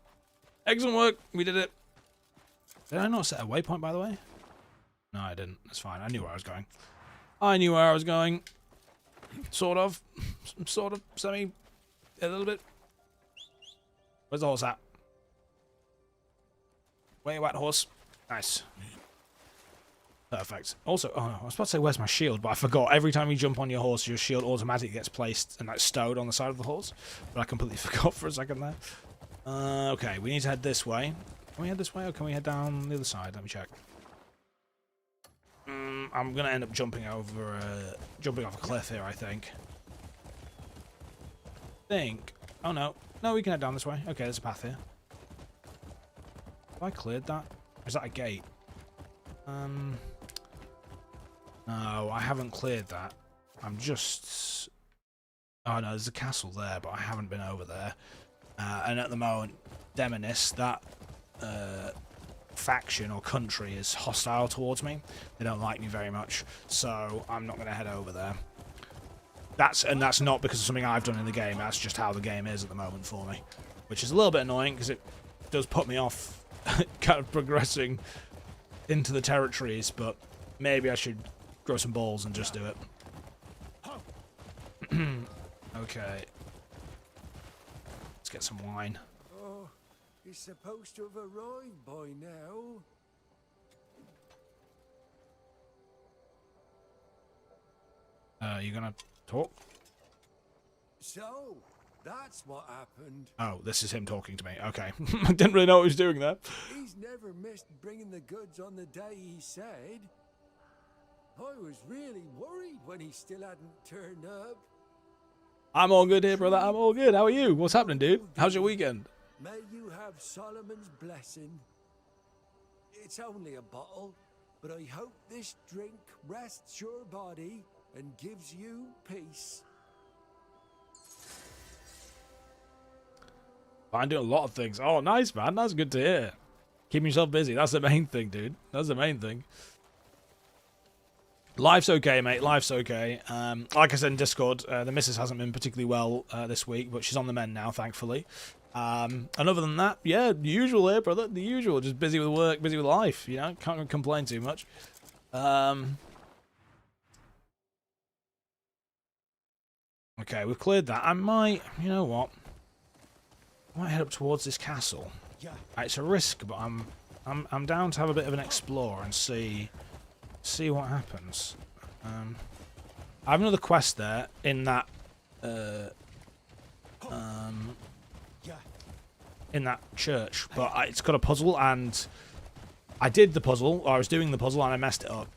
Excellent work. We did it. Did I not set a waypoint, by the way? No, I didn't. That's fine. I knew where I was going. I knew where I was going. Sort of. Sort of. Semi. A little bit. Where's the horse at? Where you at, horse? Nice. Perfect. Also, oh, I was about to say, where's my shield? But I forgot. Every time you jump on your horse, your shield automatically gets placed and like stowed on the side of the horse. But I completely forgot for a second there. Okay, we need to head this way. Can we head this way or can we head down the other side? Let me check. I'm gonna end up jumping over, jumping off a cliff here. I think. Oh no, no, we can head down this way. Okay, there's a path here. Have I cleared that? Or is that a gate? No, I haven't cleared that. I'm just... Oh no, there's a castle there, but I haven't been over there. And at the moment, Demonis, that faction or country is hostile towards me. They don't like me very much, so I'm not going to head over there. That's not because of something I've done in the game. That's just how the game is at the moment for me, which is a little bit annoying because it does put me off kind of progressing into the territories. But maybe I should grow some balls and just do it. Okay, let's get some wine. Oh, he's supposed to have arrived by now. You gonna talk? So, that's what happened. Oh, this is him talking to me. Okay. I didn't really know what he was doing there. He's never missed bringing the goods on the day he said. I was really worried when he still hadn't turned up. I'm all good here, brother. I'm all good. How are you? What's happening, dude? How's your weekend? May you have Solomon's blessing. It's only a bottle, but I hope this drink rests your body and gives you peace. I'm doing a lot of things. Oh, nice, man. That's good to hear. Keeping yourself busy. That's the main thing, dude. That's the main thing. Life's okay, mate. Life's okay. Like I said in Discord, the missus hasn't been particularly well this week, but she's on the mend now, thankfully. And other than that, yeah, the usual here, brother. The usual. Just busy with work, busy with life. You know, can't complain too much. Okay, we've cleared that. I might, you know what? I might head up towards this castle. It's a risk, but I'm down to have a bit of an explore and see what happens. I have another quest there in that church, but it's got a puzzle, and I did the puzzle, or I was doing the puzzle, and I messed it up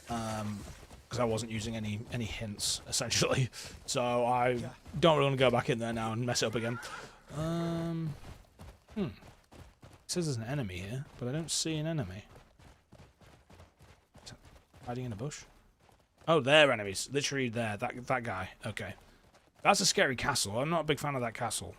because I wasn't using any hints essentially. So I don't really want to go back in there now and mess it up again. It says there's an enemy here, but I don't see an enemy. Hiding in a bush? Oh, they're enemies. Literally there. That guy. Okay. That's a scary castle. I'm not a big fan of that castle.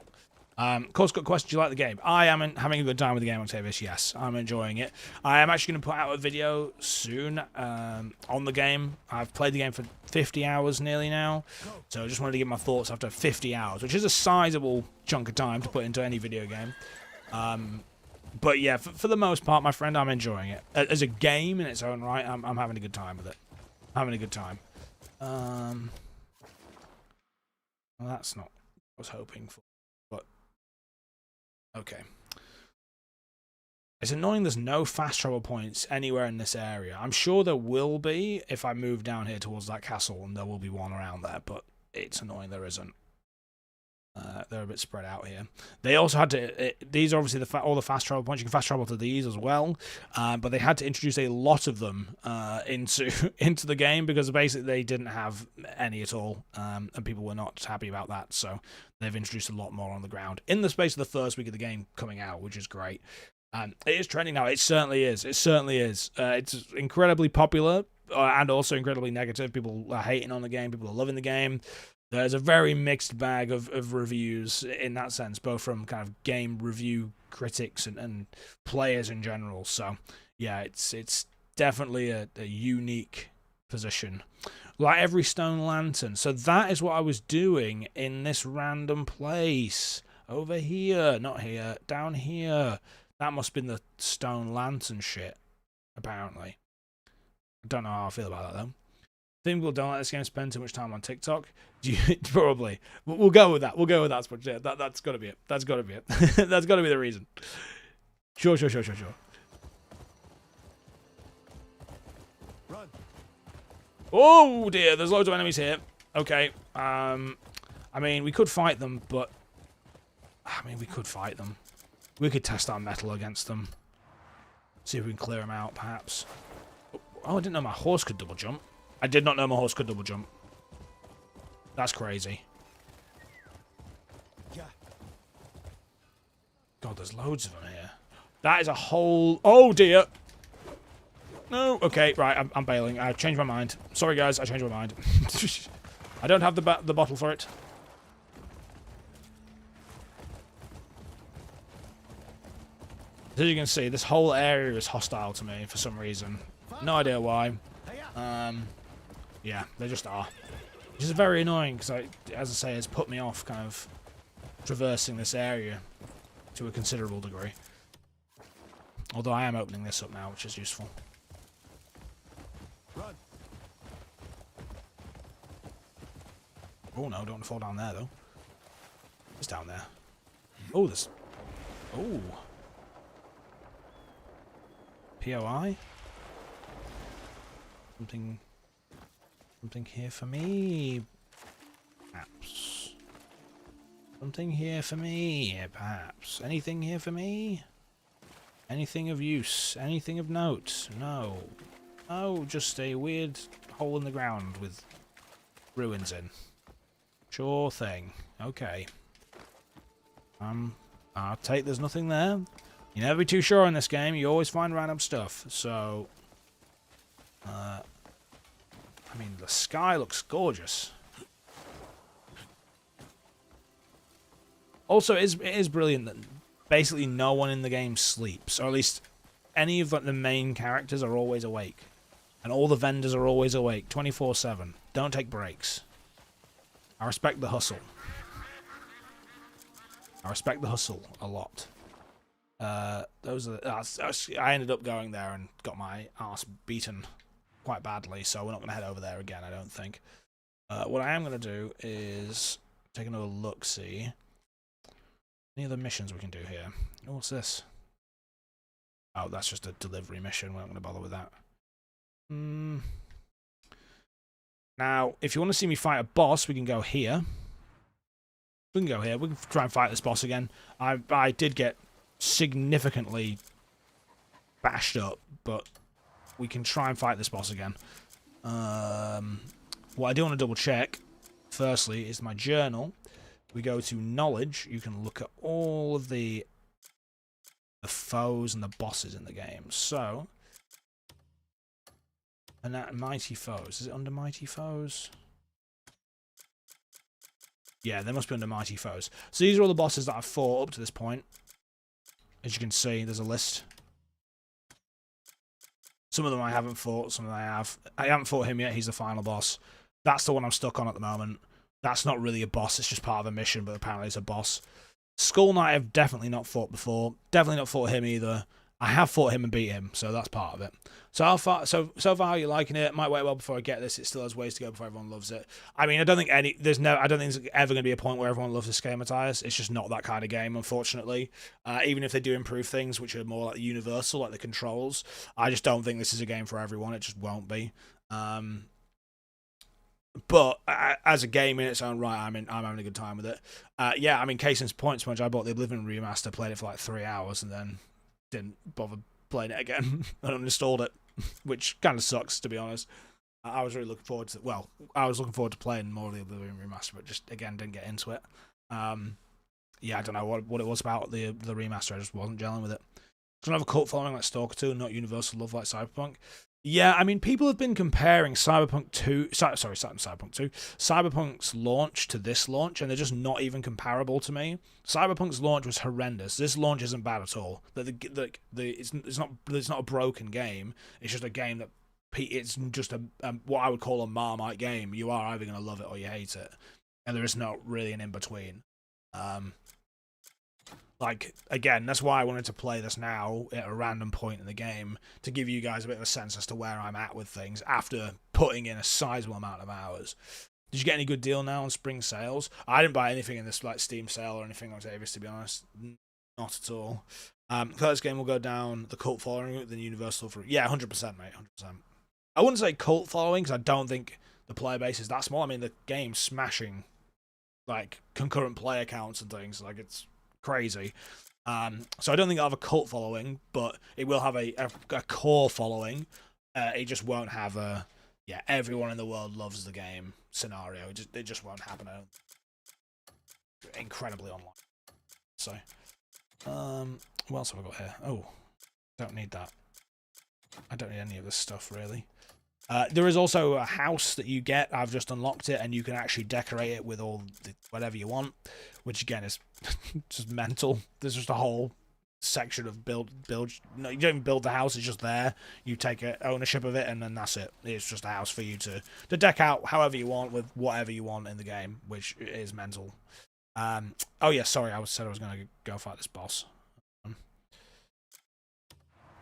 Course got question. Do you like the game? I am having a good time with the game, Octavius. Yes, I'm enjoying it. I am actually going to put out a video soon on the game. I've played the game for 50 hours nearly now. So I just wanted to give my thoughts after 50 hours, which is a sizable chunk of time to put into any video game. But yeah, for the most part, my friend, I'm enjoying it. As a game in its own right, I'm having a good time with it. Having a good time. Well, that's not what I was hoping for, but okay. It's annoying there's no fast travel points anywhere in this area. I'm sure there will be if I move down here towards that castle, and there will be one around there, but it's annoying there isn't. They're a bit spread out here. They also had to... these are obviously all the fast travel points. You can fast travel to these as well, but they had to introduce a lot of them into the game because basically they didn't have any at all, and people were not happy about that, so they've introduced a lot more on the ground in the space of the first week of the game coming out, which is great. It is trending now. It certainly is. It certainly is. It's incredibly popular and also incredibly negative. People are hating on the game. People are loving the game. There's a very mixed bag of reviews in that sense, both from kind of game review critics and players in general. So, yeah, it's definitely a unique position. Like every stone lantern. So that is what I was doing in this random place. Over here. Not here. Down here. That must have been the stone lantern shit, apparently. I don't know how I feel about that, though. I think people don't like this game spend too much time on TikTok. Probably. We'll go with that. We'll go with that. Yeah, that's got to be it. That's got to be it. That's got to be the reason. Sure. Run. Oh, dear. There's loads of enemies here. Okay. I mean, we could fight them, but... we could fight them. We could test our metal against them. See if we can clear them out, perhaps. Oh, I didn't know my horse could double jump. I did not know my horse could double jump. That's crazy. Yeah. God, there's loads of them here. That is a whole... Oh, dear. No. Okay, right. I'm bailing. I've changed my mind. Sorry, guys. I changed my mind. I don't have the bottle for it. As you can see, this whole area is hostile to me for some reason. No idea why. Yeah, they just are. Which is very annoying because, as I say, it's put me off kind of traversing this area to a considerable degree. Although I am opening this up now, which is useful. Run. Oh no, don't want to fall down there though. It's down there. Oh, there's... Oh. POI? Something here for me, perhaps. Something here for me, perhaps. Anything here for me? Anything of use? Anything of note? No. Oh, just a weird hole in the ground with ruins in. Sure thing. Okay. I'll take there's nothing there. You never be too sure in this game. You always find random stuff. So, I mean, the sky looks gorgeous. Also, it is brilliant that basically no one in the game sleeps, or at least any of the main characters are always awake, and all the vendors are always awake, 24/7. Don't take breaks. I respect the hustle. I respect the hustle a lot. I ended up going there and got my arse beaten quite badly, so we're not going to head over there again, I don't think. What I am going to do is take another look-see. Any other missions we can do here? Oh, what's this? Oh, that's just a delivery mission. We're not going to bother with that. Now, if you want to see me fight a boss, we can go here. We can go here. We can try and fight this boss again. I did get significantly bashed up, but we can try and fight this boss again. What I do want to double check, firstly, is my journal. We go to knowledge. You can look at all of the foes and the bosses in the game. So, and that mighty foes. Is it under mighty foes? Yeah, they must be under mighty foes. So these are all the bosses that I've fought up to this point. As you can see, there's a list. Some of them I haven't fought, some of them I have. I haven't fought him yet, he's the final boss. That's the one I'm stuck on at the moment. That's not really a boss, it's just part of the mission, but apparently it's a boss. Skull Knight I've definitely not fought before. Definitely not fought him either. I have fought him and beat him, so that's part of it. So far, how you liking it? Might wait well before I get this. It still has ways to go before everyone loves it. I mean, I don't think I don't think there's ever going to be a point where everyone loves this game, Matthias. It's just not that kind of game, unfortunately. Even if they do improve things, which are more like the universal, like the controls, I just don't think this is a game for everyone. It just won't be. But as a game in its own right, I'm having a good time with it. Yeah, I mean, case in point, Smudge, I bought the Oblivion remaster, played it for like 3 hours, and then didn't bother playing it again and uninstalled it, which kind of sucks, to be honest. I was really looking forward to I was looking forward to playing more of the Oblivion remaster, but just again didn't get into it. Yeah, I don't know what it was about the remaster. I just wasn't gelling with it. It's gonna have a cult following like Stalker 2, not universal love like Cyberpunk. Yeah, I mean, people have been comparing Cyberpunk's launch to this launch, and they're just not even comparable to me. Cyberpunk's launch was horrendous. This launch isn't bad at all. It's not a broken game. It's just a game that it's just a what I would call a Marmite game. You are either going to love it or you hate it, and there is not really an in between. Like, again, that's why I wanted to play this now at a random point in the game, to give you guys a bit of a sense as to where I'm at with things after putting in a sizable amount of hours. Did you get any good deal now on spring sales? I didn't buy anything in this like Steam sale or anything like Davis, to be honest. Not at all. This game will go down the cult following route than Universal for... Yeah, 100%, mate, 100%. I wouldn't say cult following, because I don't think the player base is that small. I mean, the game's smashing, like, concurrent player counts and things. Like, it's crazy. So I don't think it'll have a cult following, but it will have a core following. It just won't have a everyone in the world loves the game scenario. It just won't happen. Incredibly online. So what else have I got here? Oh, don't need that. I don't need any of this stuff really. There is also a house that you get. I've just unlocked it, and you can actually decorate it with whatever you want, which again is just mental. There's just a whole section of build. No, you don't even build the house; it's just there. You take ownership of it, and then that's it. It's just a house for you to deck out however you want with whatever you want in the game, which is mental. Oh yeah, sorry, I said I was going to go fight this boss.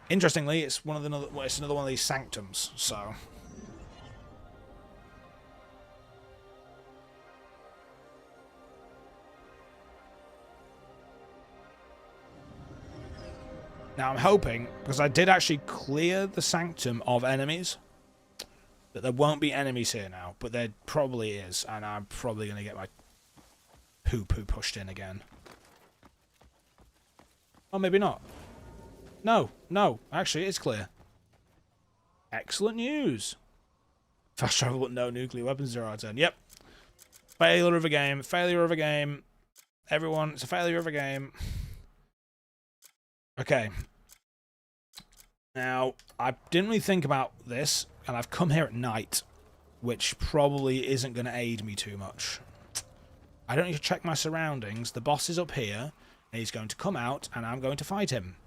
Interestingly, it's another one of these sanctums. So. Now I'm hoping, because I did actually clear the sanctum of enemies, that there won't be enemies here now, but there probably is, and I'm probably going to get my poo-poo pushed in again. Oh, maybe not. No, actually it's clear. Excellent news. Fast travel but no nuclear weapons, 0 out of 10. Yep. Failure of a game. Everyone, it's a failure of a game. Okay. Now, I didn't really think about this, and I've come here at night, which probably isn't going to aid me too much. I don't need to check my surroundings. The boss is up here, and he's going to come out, and I'm going to fight him.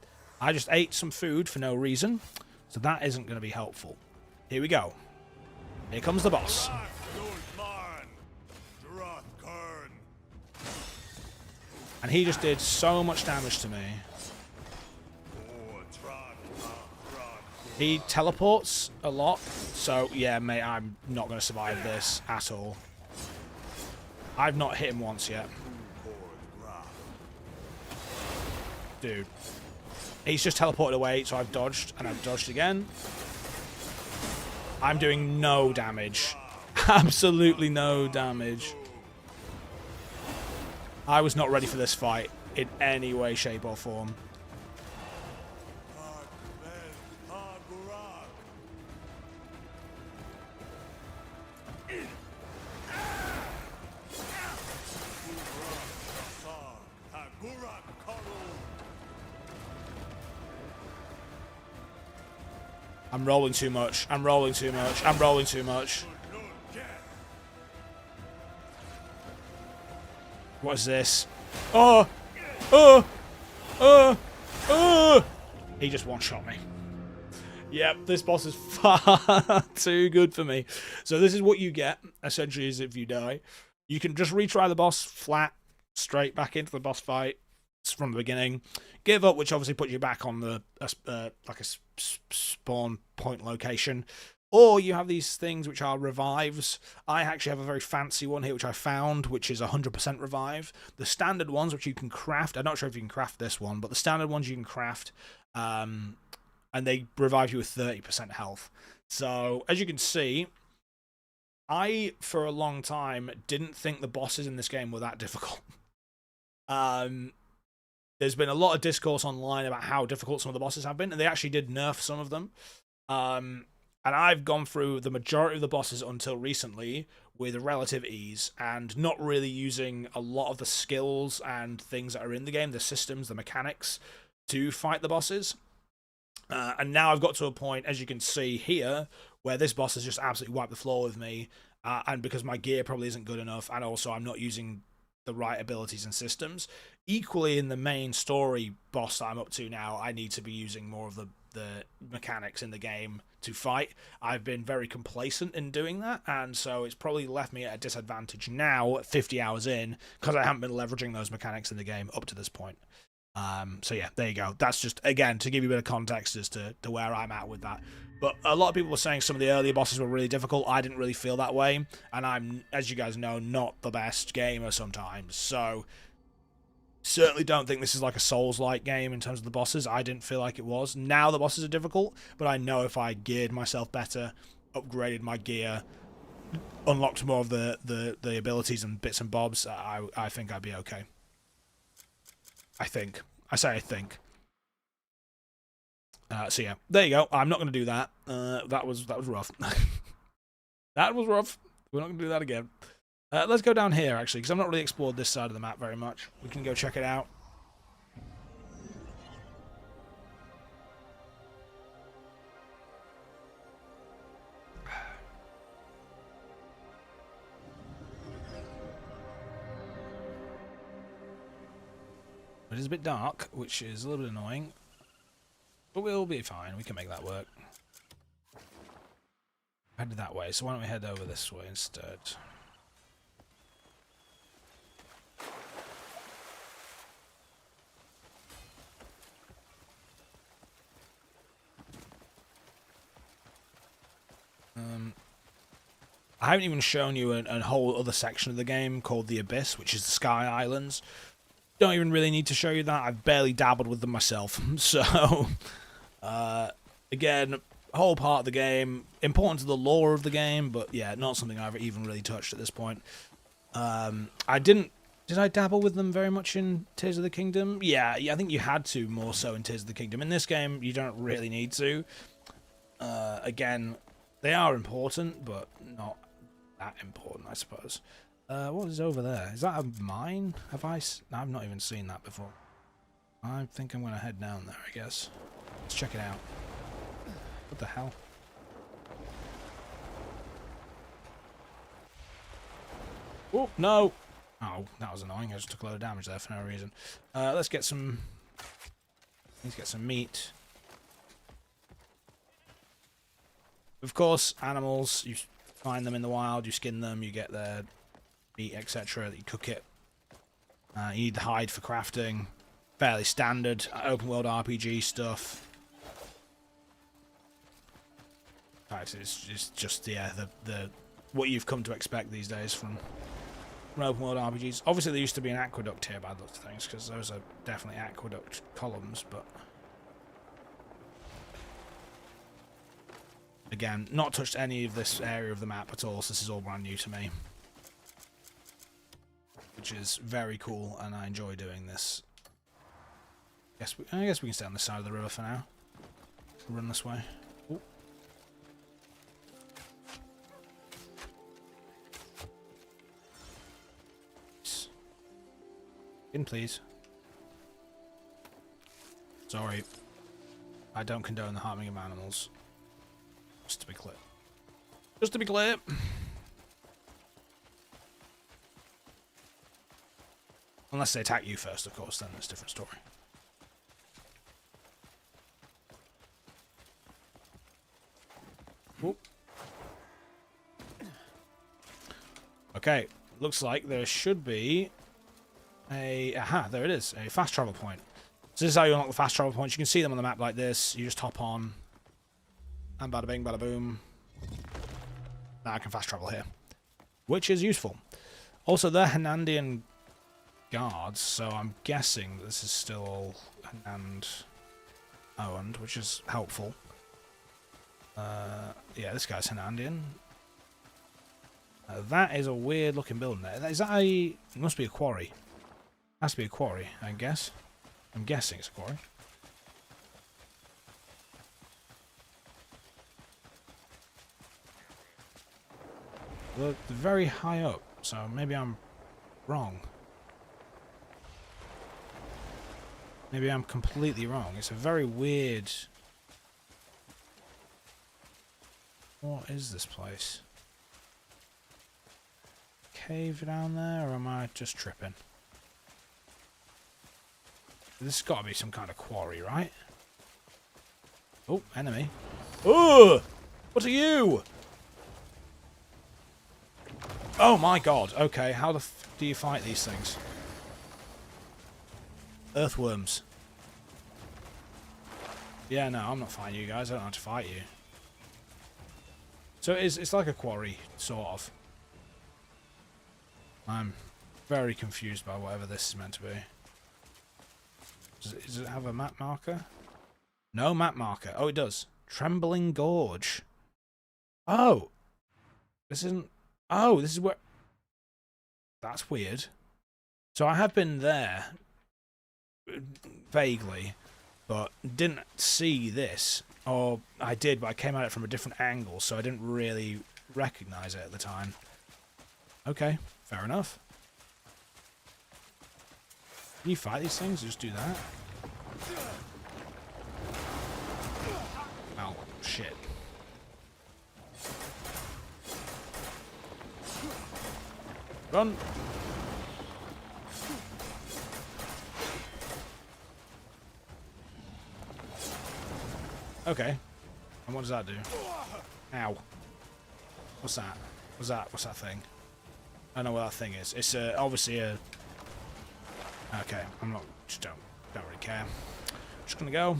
I just ate some food for no reason, so that isn't going to be helpful. Here we go. Here comes the boss. And he just did so much damage to me. He teleports a lot, so yeah, mate, I'm not going to survive this at all. I've not hit him once yet. Dude. He's just teleported away, so I've dodged, and I've dodged again. I'm doing no damage. Absolutely no damage. I was not ready for this fight in any way, shape, or form. I'm rolling too much. I'm rolling too much. I'm rolling too much. What is this? Oh! Oh! Oh! Oh! He just one-shot me. Yep, this boss is far too good for me. So this is what you get, essentially, is if you die. You can just retry the boss flat, straight back into the boss fight. from the beginning. Give up, which obviously puts you back on the like a spawn point location. Or you have these things which are revives. I actually have a very fancy one here which I found, which is 100% revive. The standard ones, which you can craft, I'm not sure if you can craft this one, but the standard ones you can craft, and they revive you with 30% health. So, as you can see, I, for a long time, didn't think the bosses in this game were that difficult. There's been a lot of discourse online about how difficult some of the bosses have been, and they actually did nerf some of them. And I've gone through the majority of the bosses until recently with relative ease and not really using a lot of the skills and things that are in the game, the systems, the mechanics, to fight the bosses. And now I've got to a point, as you can see here, where this boss has just absolutely wiped the floor with me. And because my gear probably isn't good enough, and also I'm not using the right abilities and systems. Equally, in the main story boss that I'm up to now, I need to be using more of the mechanics in the game to fight. I've been very complacent in doing that, and so it's probably left me at a disadvantage now, 50 hours in, because I haven't been leveraging those mechanics in the game up to this point. So yeah, there you go. That's just, again, to give you a bit of context as to where I'm at with that. But a lot of people were saying some of the earlier bosses were really difficult. I didn't really feel that way, and I'm, as you guys know, not the best gamer sometimes, so certainly don't think this is like a Souls-like game in terms of the bosses. I didn't feel like it was. Now the bosses are difficult, but I know if I geared myself better, upgraded my gear, unlocked more of the abilities and bits and bobs, I think I'd be okay. I think. I say I think. So yeah, there you go. I'm not going to do that. That was rough. That was rough. We're not going to do that again. Let's go down here, actually, because I've not really explored this side of the map very much. We can go check it out. It is a bit dark, which is a little bit annoying. But we'll be fine. We can make that work. Headed that way, so why don't we head over this way instead? I haven't even shown you a whole other section of the game called the Abyss, which is the Sky Islands. Don't even really need to show you that. I've barely dabbled with them myself. So, again, whole part of the game, important to the lore of the game, but yeah, not something I've even really touched at this point. Did I dabble with them very much in Tears of the Kingdom? Yeah, I think you had to more so in Tears of the Kingdom. In this game, you don't really need to. Again, they are important, but not that important, I suppose. What is over there? Is that a mine? I've not even seen that before. I think I'm going to head down there, I guess. Let's check it out. What the hell? Oh, no! Oh, that was annoying. I just took a load of damage there for no reason. Let's get some... Let's get some meat. Of course, animals, you find them in the wild, you skin them, you get their meat, etc. You cook it. You need the hide for crafting. Fairly standard open world RPG stuff. It's just yeah, the what you've come to expect these days from open world RPGs. Obviously, there used to be an aqueduct here by the looks of things, because those are definitely aqueduct columns, but again, not touched any of this area of the map at all, so this is all brand new to me. Which is very cool, and I enjoy doing this. I guess we can stay on this side of the river for now. We'll run this way. Ooh. In, please. Sorry. I don't condone the harming of animals. Just to be clear. Just to be clear. Unless they attack you first, of course, then it's a different story. Whoop. Okay, looks like there should be aha, there it is, a fast travel point. So this is how you unlock the fast travel points. You can see them on the map like this. You just hop on, and bada bing, bada boom. Now I can fast travel here, which is useful. Also, they're Hernandian guards, so I'm guessing that this is still all Hernand owned, which is helpful. Yeah, this guy's Hernandian. That is a weird looking building there. Is that a... It must be a quarry. Has to be a quarry, I guess. I'm guessing it's a quarry. They're very high up, so maybe I'm wrong. Maybe I'm completely wrong. It's a very weird... What is this place? Cave down there, or am I just tripping? This has got to be some kind of quarry, right? Oh, enemy. Oh! What are you? Oh my god. Okay, how the f do you fight these things? Earthworms. Yeah, no, I'm not fighting you guys. I don't know how to fight you. So it's like a quarry, sort of. I'm very confused by whatever this is meant to be. Does it have a map marker? No map marker. Oh, it does. Trembling Gorge. Oh! This isn't... Oh, this is where... That's weird. So I have been there, vaguely, but didn't see this. Or I did, but I came at it from a different angle, so I didn't really recognise it at the time. Okay, fair enough. Can you fight these things? Just do that. Oh, shit. Run! Okay. And what does that do? Ow. What's that? What's that thing? I don't know what that thing is. It's obviously a... Okay, I'm not... Just don't really care. Just gonna go.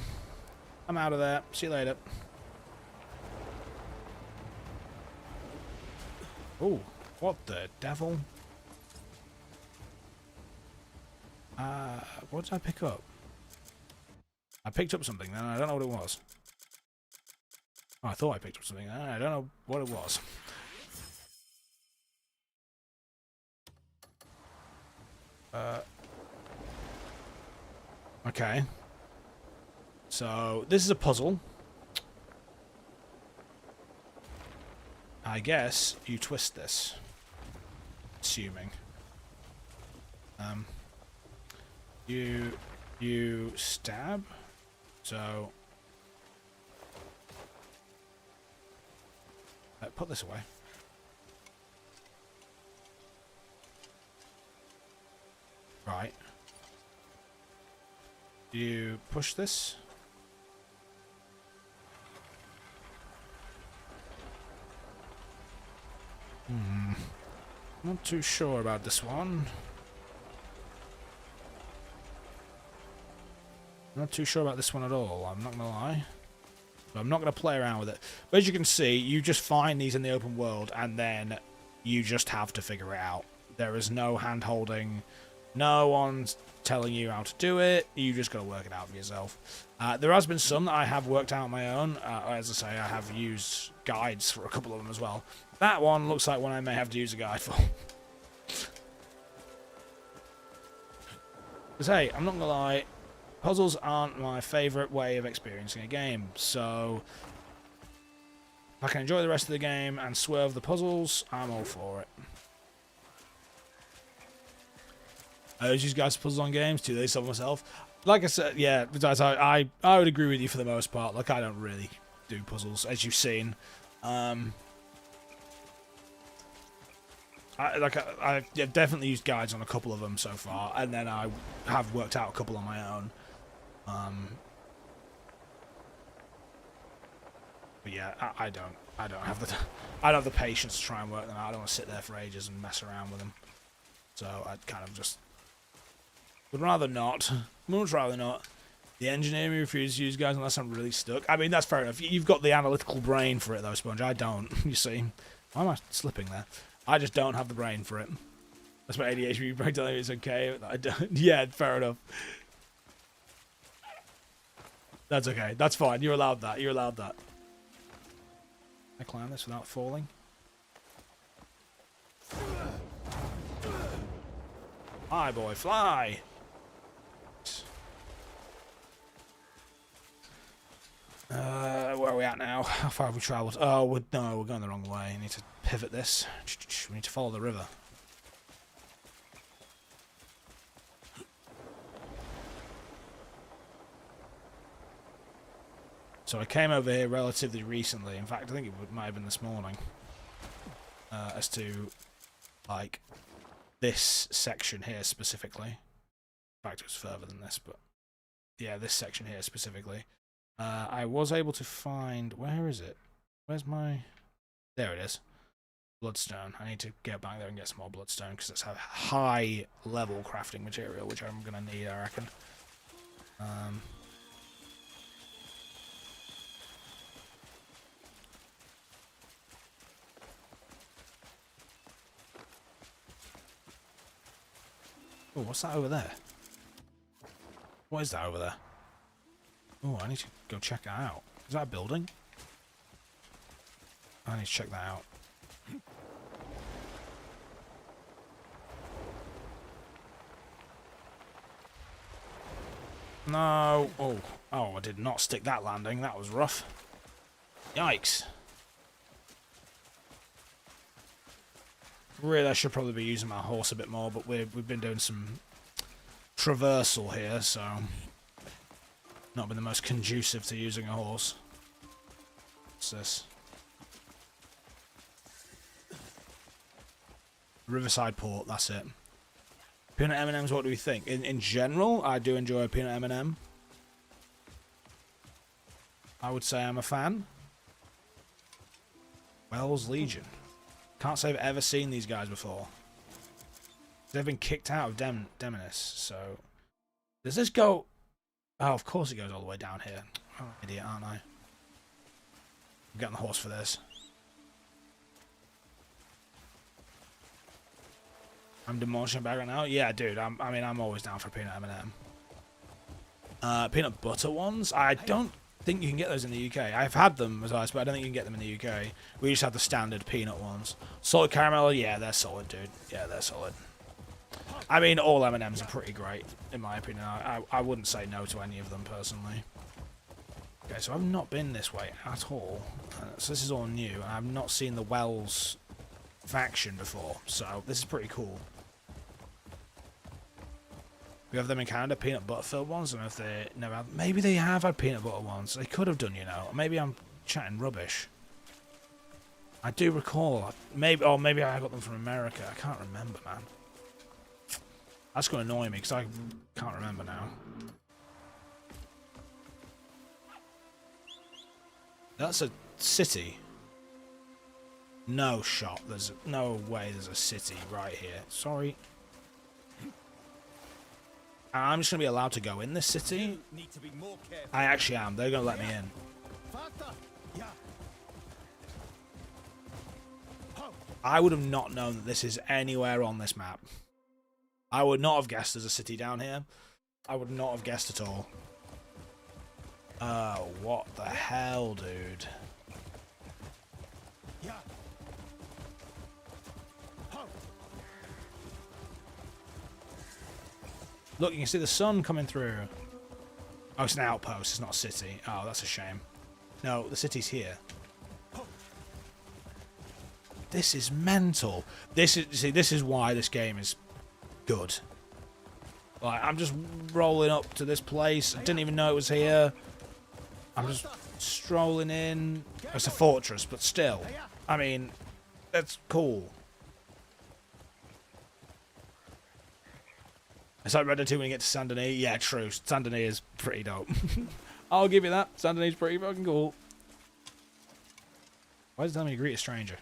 I'm out of there. See you later. Oh, what the devil? What did I pick up? I picked up something then, I don't know what it was. Oh, I thought I picked up something then, I don't know what it was. Okay. So, this is a puzzle. I guess you twist this. Assuming. You stab. So... put this away. Right. You push this. Not too sure about this one. Not too sure about this one at all, I'm not gonna lie. But I'm not gonna play around with it. But as you can see, you just find these in the open world and then you just have to figure it out. There is no hand holding, no one's telling you how to do it, you just gotta work it out for yourself. There has been some that I have worked out on my own. As I say, I have used guides for a couple of them as well. That one looks like one I may have to use a guide for. Because hey, I'm not gonna lie, puzzles aren't my favourite way of experiencing a game, so if I can enjoy the rest of the game and swerve the puzzles, I'm all for it. I always use guys puzzles on games too, they solve myself. Like I said, yeah, besides, I would agree with you for the most part. Like, I don't really do puzzles, as you've seen. I've definitely used guides on a couple of them so far, and then I have worked out a couple on my own. But yeah, I don't have the patience to try and work them out. I don't want to sit there for ages and mess around with them. So I kind of just Would rather not. Much rather not. The engineering refuses to use guys unless I'm really stuck. I mean, that's fair enough. You've got the analytical brain for it, though, Sponge. I don't, you see. Why am I slipping there? I just don't have the brain for it. That's my ADHD. You break telling me it's okay. I don't. Yeah, fair enough. That's okay. That's fine. You're allowed that. You're allowed that. I climb this without falling. Fly, boy, fly! Where are we at now? How far have we travelled? Oh, no, we're going the wrong way. I need to pivot this. We need to follow the river. So I came over here relatively recently. In fact, I think it might have been this morning. As to, like, this section here specifically. In fact, it was further than this, but yeah, this section here specifically. I was able to find... Where is it? Where's my... There it is. Bloodstone. I need to get back there and get some more bloodstone, because it's a high-level crafting material, which I'm going to need, I reckon. Oh, what's that over there? What is that over there? Oh, I need to go check that out. Is that a building? I need to check that out. No. Oh, I did not stick that landing. That was rough. Yikes. Really, I should probably be using my horse a bit more, but we've been doing some traversal here, so not been the most conducive to using a horse. What's this? Riverside Port, that's it. Peanut M&Ms, what do we think? In general, I do enjoy a peanut M&M. I would say I'm a fan. Wells Legion. Can't say I've ever seen these guys before. They've been kicked out of Demonis, so... Does this go... Oh, of course it goes all the way down here. Oh, idiot, aren't I? I'm getting the horse for this. I'm demolishing back right now? Yeah, dude, I'm always down for peanut M&M. Peanut butter ones? I don't think you can get those in the UK. I've had them as ice, but I don't think you can get them in the UK. We just have the standard peanut ones. Salted caramel, yeah, they're solid, dude. Yeah, they're solid. I mean, all M&Ms are pretty great, in my opinion. I wouldn't say no to any of them, personally. Okay, so I've not been this way at all. So this is all new, and I've not seen the Wells faction before, so this is pretty cool. We have them in Canada, peanut butter filled ones. I don't know if they never had. Maybe they have had peanut butter ones. They could have done, you know. Maybe I'm chatting rubbish. I do recall. Maybe I got them from America. I can't remember, man. That's going to annoy me because I can't remember now. That's a city. No shot. There's no way there's a city right here. Sorry. I'm just going to be allowed to go in this city. I actually am. They're going to let me in. I would have not known that this is anywhere on this map. I would not have guessed there's a city down here. I would not have guessed at all. Oh, what the hell, dude? Look, you can see the sun coming through. Oh, it's an outpost. It's not a city. Oh, that's a shame. No, the city's here. This is mental. This is why this game is good. Like, I'm just rolling up to this place. I didn't even know it was here. I'm just strolling in. It's a fortress, but still. I mean, that's cool. It's like Red Dead 2 when you get to Saint Denis. Yeah, true. Saint Denis is pretty dope. I'll give you that. Saint Denis is pretty fucking cool. Why does it tell me to greet a stranger?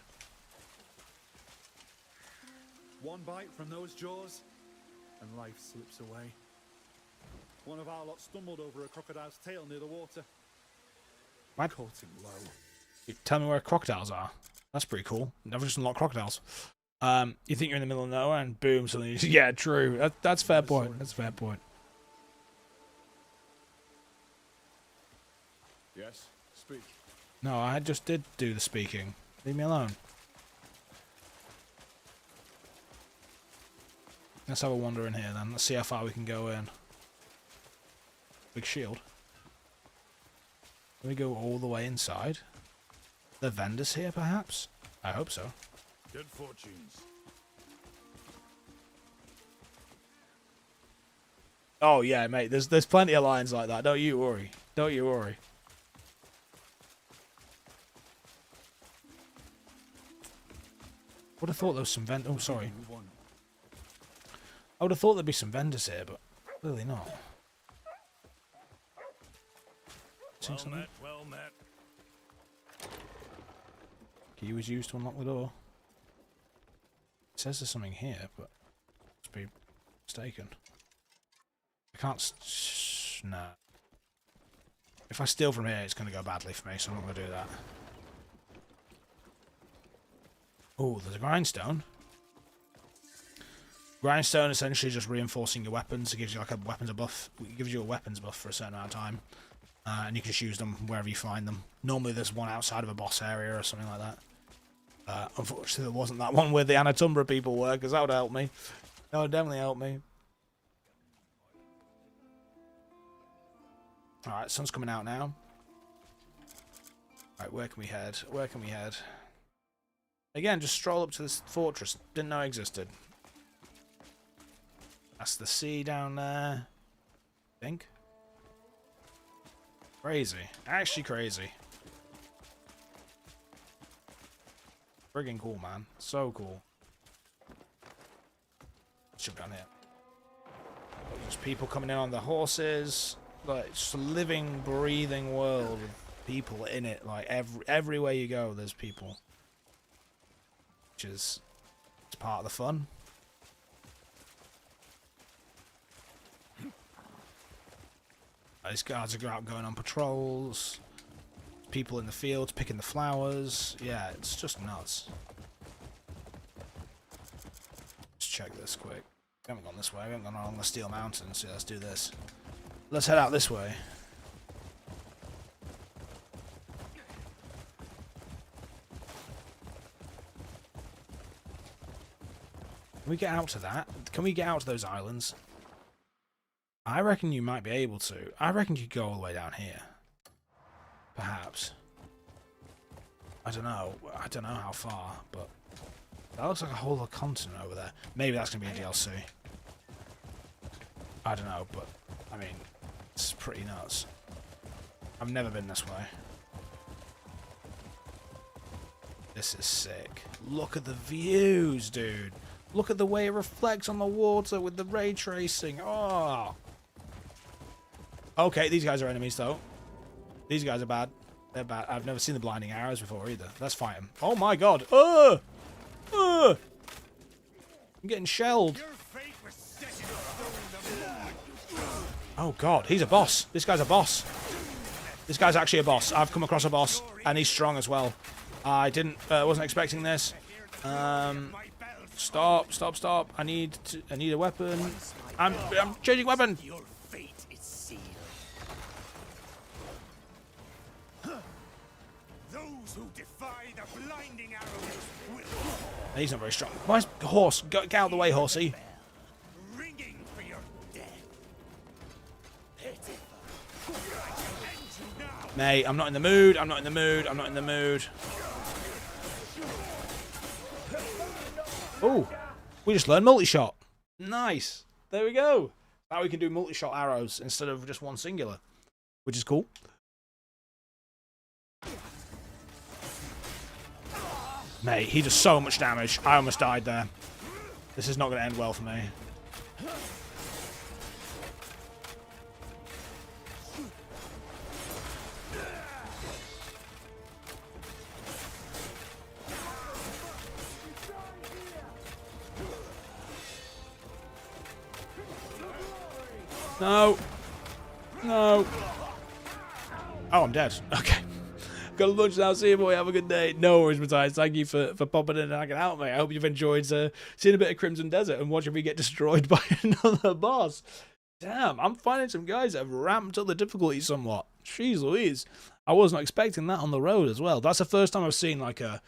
One bite from those jaws, and life slips away. One of our lot stumbled over a crocodile's tail near the water. What? Caught him low. You tell me where crocodiles are. That's pretty cool. Never just unlocked crocodiles. You think you're in the middle of nowhere and boom, something. Yeah, true. That's fair point. That's a fair point. Yes, speak. No, I just did do the speaking. Leave me alone. Let's have a wander in here then. Let's see how far we can go in. Big shield. Can we go all the way inside? The vendors here, perhaps? I hope so. Good fortunes. Oh yeah, mate. There's plenty of lines like that. Don't you worry. Don't you worry. Would have thought there was some vendors. Oh, sorry. I would have thought there'd be some vendors here, but clearly not. Well met, well met. Key was used to unlock the door. It says there's something here, but must be mistaken. I can't. No. If I steal from here, it's going to go badly for me, so I'm not going to do that. Oh, there's a grindstone. Grindstone essentially just reinforcing your weapons. It gives you like a weapons buff. It gives you a weapons buff for a certain amount of time, and you can just use them wherever you find them. Normally, there's one outside of a boss area or something like that. Unfortunately, there wasn't that one where the Anatumbra people were, because that would help me. That would definitely help me. Alright, sun's coming out now. Alright, where can we head? Where can we head? Again, just stroll up to this fortress. Didn't know it existed. That's the sea down there. I think. Crazy. Actually crazy. Friggin' cool, man. So cool. Let's jump down here. There's people coming in on the horses. Like, it's just a living, breathing world with people in it. Like, everywhere you go, there's people. Which is... it's part of the fun. These guards are out going on patrols. People in the fields picking the flowers. Yeah, it's just nuts. Let's check this quick. We haven't gone this way. We haven't gone along the Steel Mountain, so let's do this. Let's head out this way. Can we get out to that? Can we get out to those islands? I reckon you might be able to. I reckon you could go all the way down here. Perhaps. I don't know. I don't know how far, but that looks like a whole continent over there. Maybe that's going to be a DLC. I don't know, but I mean, it's pretty nuts. I've never been this way. This is sick. Look at the views, dude. Look at the way it reflects on the water with the ray tracing. Oh. Okay, these guys are enemies, though. These guys are bad. They're bad. I've never seen the blinding arrows before, either. Let's fight them. Oh, my God. I'm getting shelled. Oh, God. He's a boss. This guy's a boss. This guy's actually a boss. I've come across a boss, and he's strong as well. I wasn't expecting this. Stop. I need a weapon. I'm changing weapon. Your fate is sealed. Those who defy the blinding arrows will. He's not very strong. Why is horse? Get out of the way, horsey. Ringing for your death. Mate, I'm not in the mood. I'm not in the mood. I'm not in the mood. Oh, we just learned multi-shot. Nice. There we go. Now we can do multi-shot arrows instead of just one singular, which is cool. Mate, he does so much damage. I almost died there. This is not going to end well for me. No. No. Oh, I'm dead. Okay. Got a lunch now. See you, boy. Have a good day. No worries, Matthias. Thank you for popping in and hanging out, mate. I hope you've enjoyed seeing a bit of Crimson Desert and watching me get destroyed by another boss. Damn, I'm finding some guys that have ramped up the difficulty somewhat. Jeez Louise. I wasn't expecting that on the road as well. That's the first time I've seen like an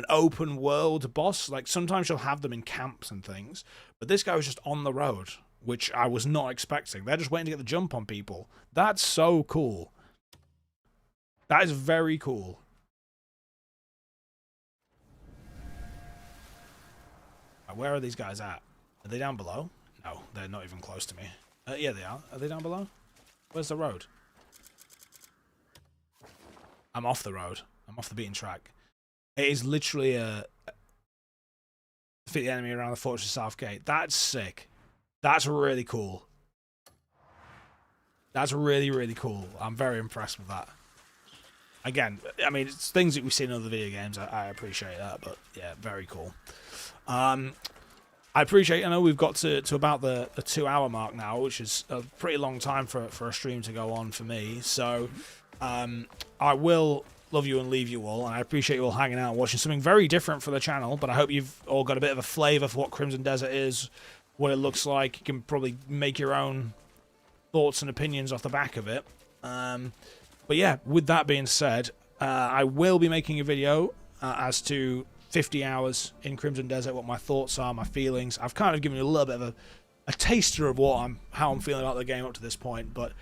open world boss. Like sometimes you'll have them in camps and things, but this guy was just on the road, which I was not expecting. They're just waiting to get the jump on people. That's so cool. That is very cool. Where are these guys at? Are they down below? No, they're not even close to me. Yeah, they are. Are they down below? Where's the road? I'm off the road. I'm off the beaten track. It is literally a defeat the enemy around the Fortress South Gate. That's sick. That's really cool. That's really, really cool. I'm very impressed with that. Again, I mean, it's things that we've seen in other video games. I appreciate that, but yeah, very cool. I know we've got to about the 2 hour mark now, which is a pretty long time for a stream to go on for me. So I will love you and leave you all, and I appreciate you all hanging out and watching something very different for the channel, but I hope you've all got a bit of a flavour for what Crimson Desert is, what it looks like. You can probably make your own thoughts and opinions off the back of it. But yeah, with that being said, I will be making a video as to 50 hours in Crimson Desert, what my thoughts are, my feelings. I've kind of given you a little bit of a taster of how I'm feeling about the game up to this point, but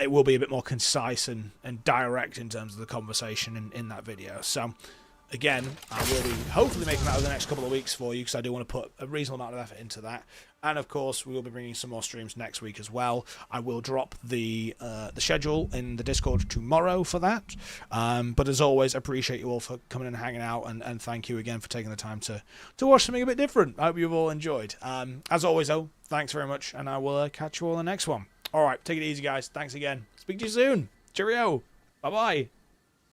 it will be a bit more concise and direct in terms of the conversation in that video. So again, I will be hopefully making that over the next couple of weeks for you, because I do want to put a reasonable amount of effort into that. And of course, we will be bringing some more streams next week as well. I will drop the schedule in the Discord tomorrow for that. But as always, I appreciate you all for coming and hanging out, and thank you again for taking the time to watch something a bit different. I hope you've all enjoyed. As always, though, thanks very much, and I will catch you all in the next one. All right, take it easy, guys. Thanks again. Speak to you soon. Cheerio. Bye-bye.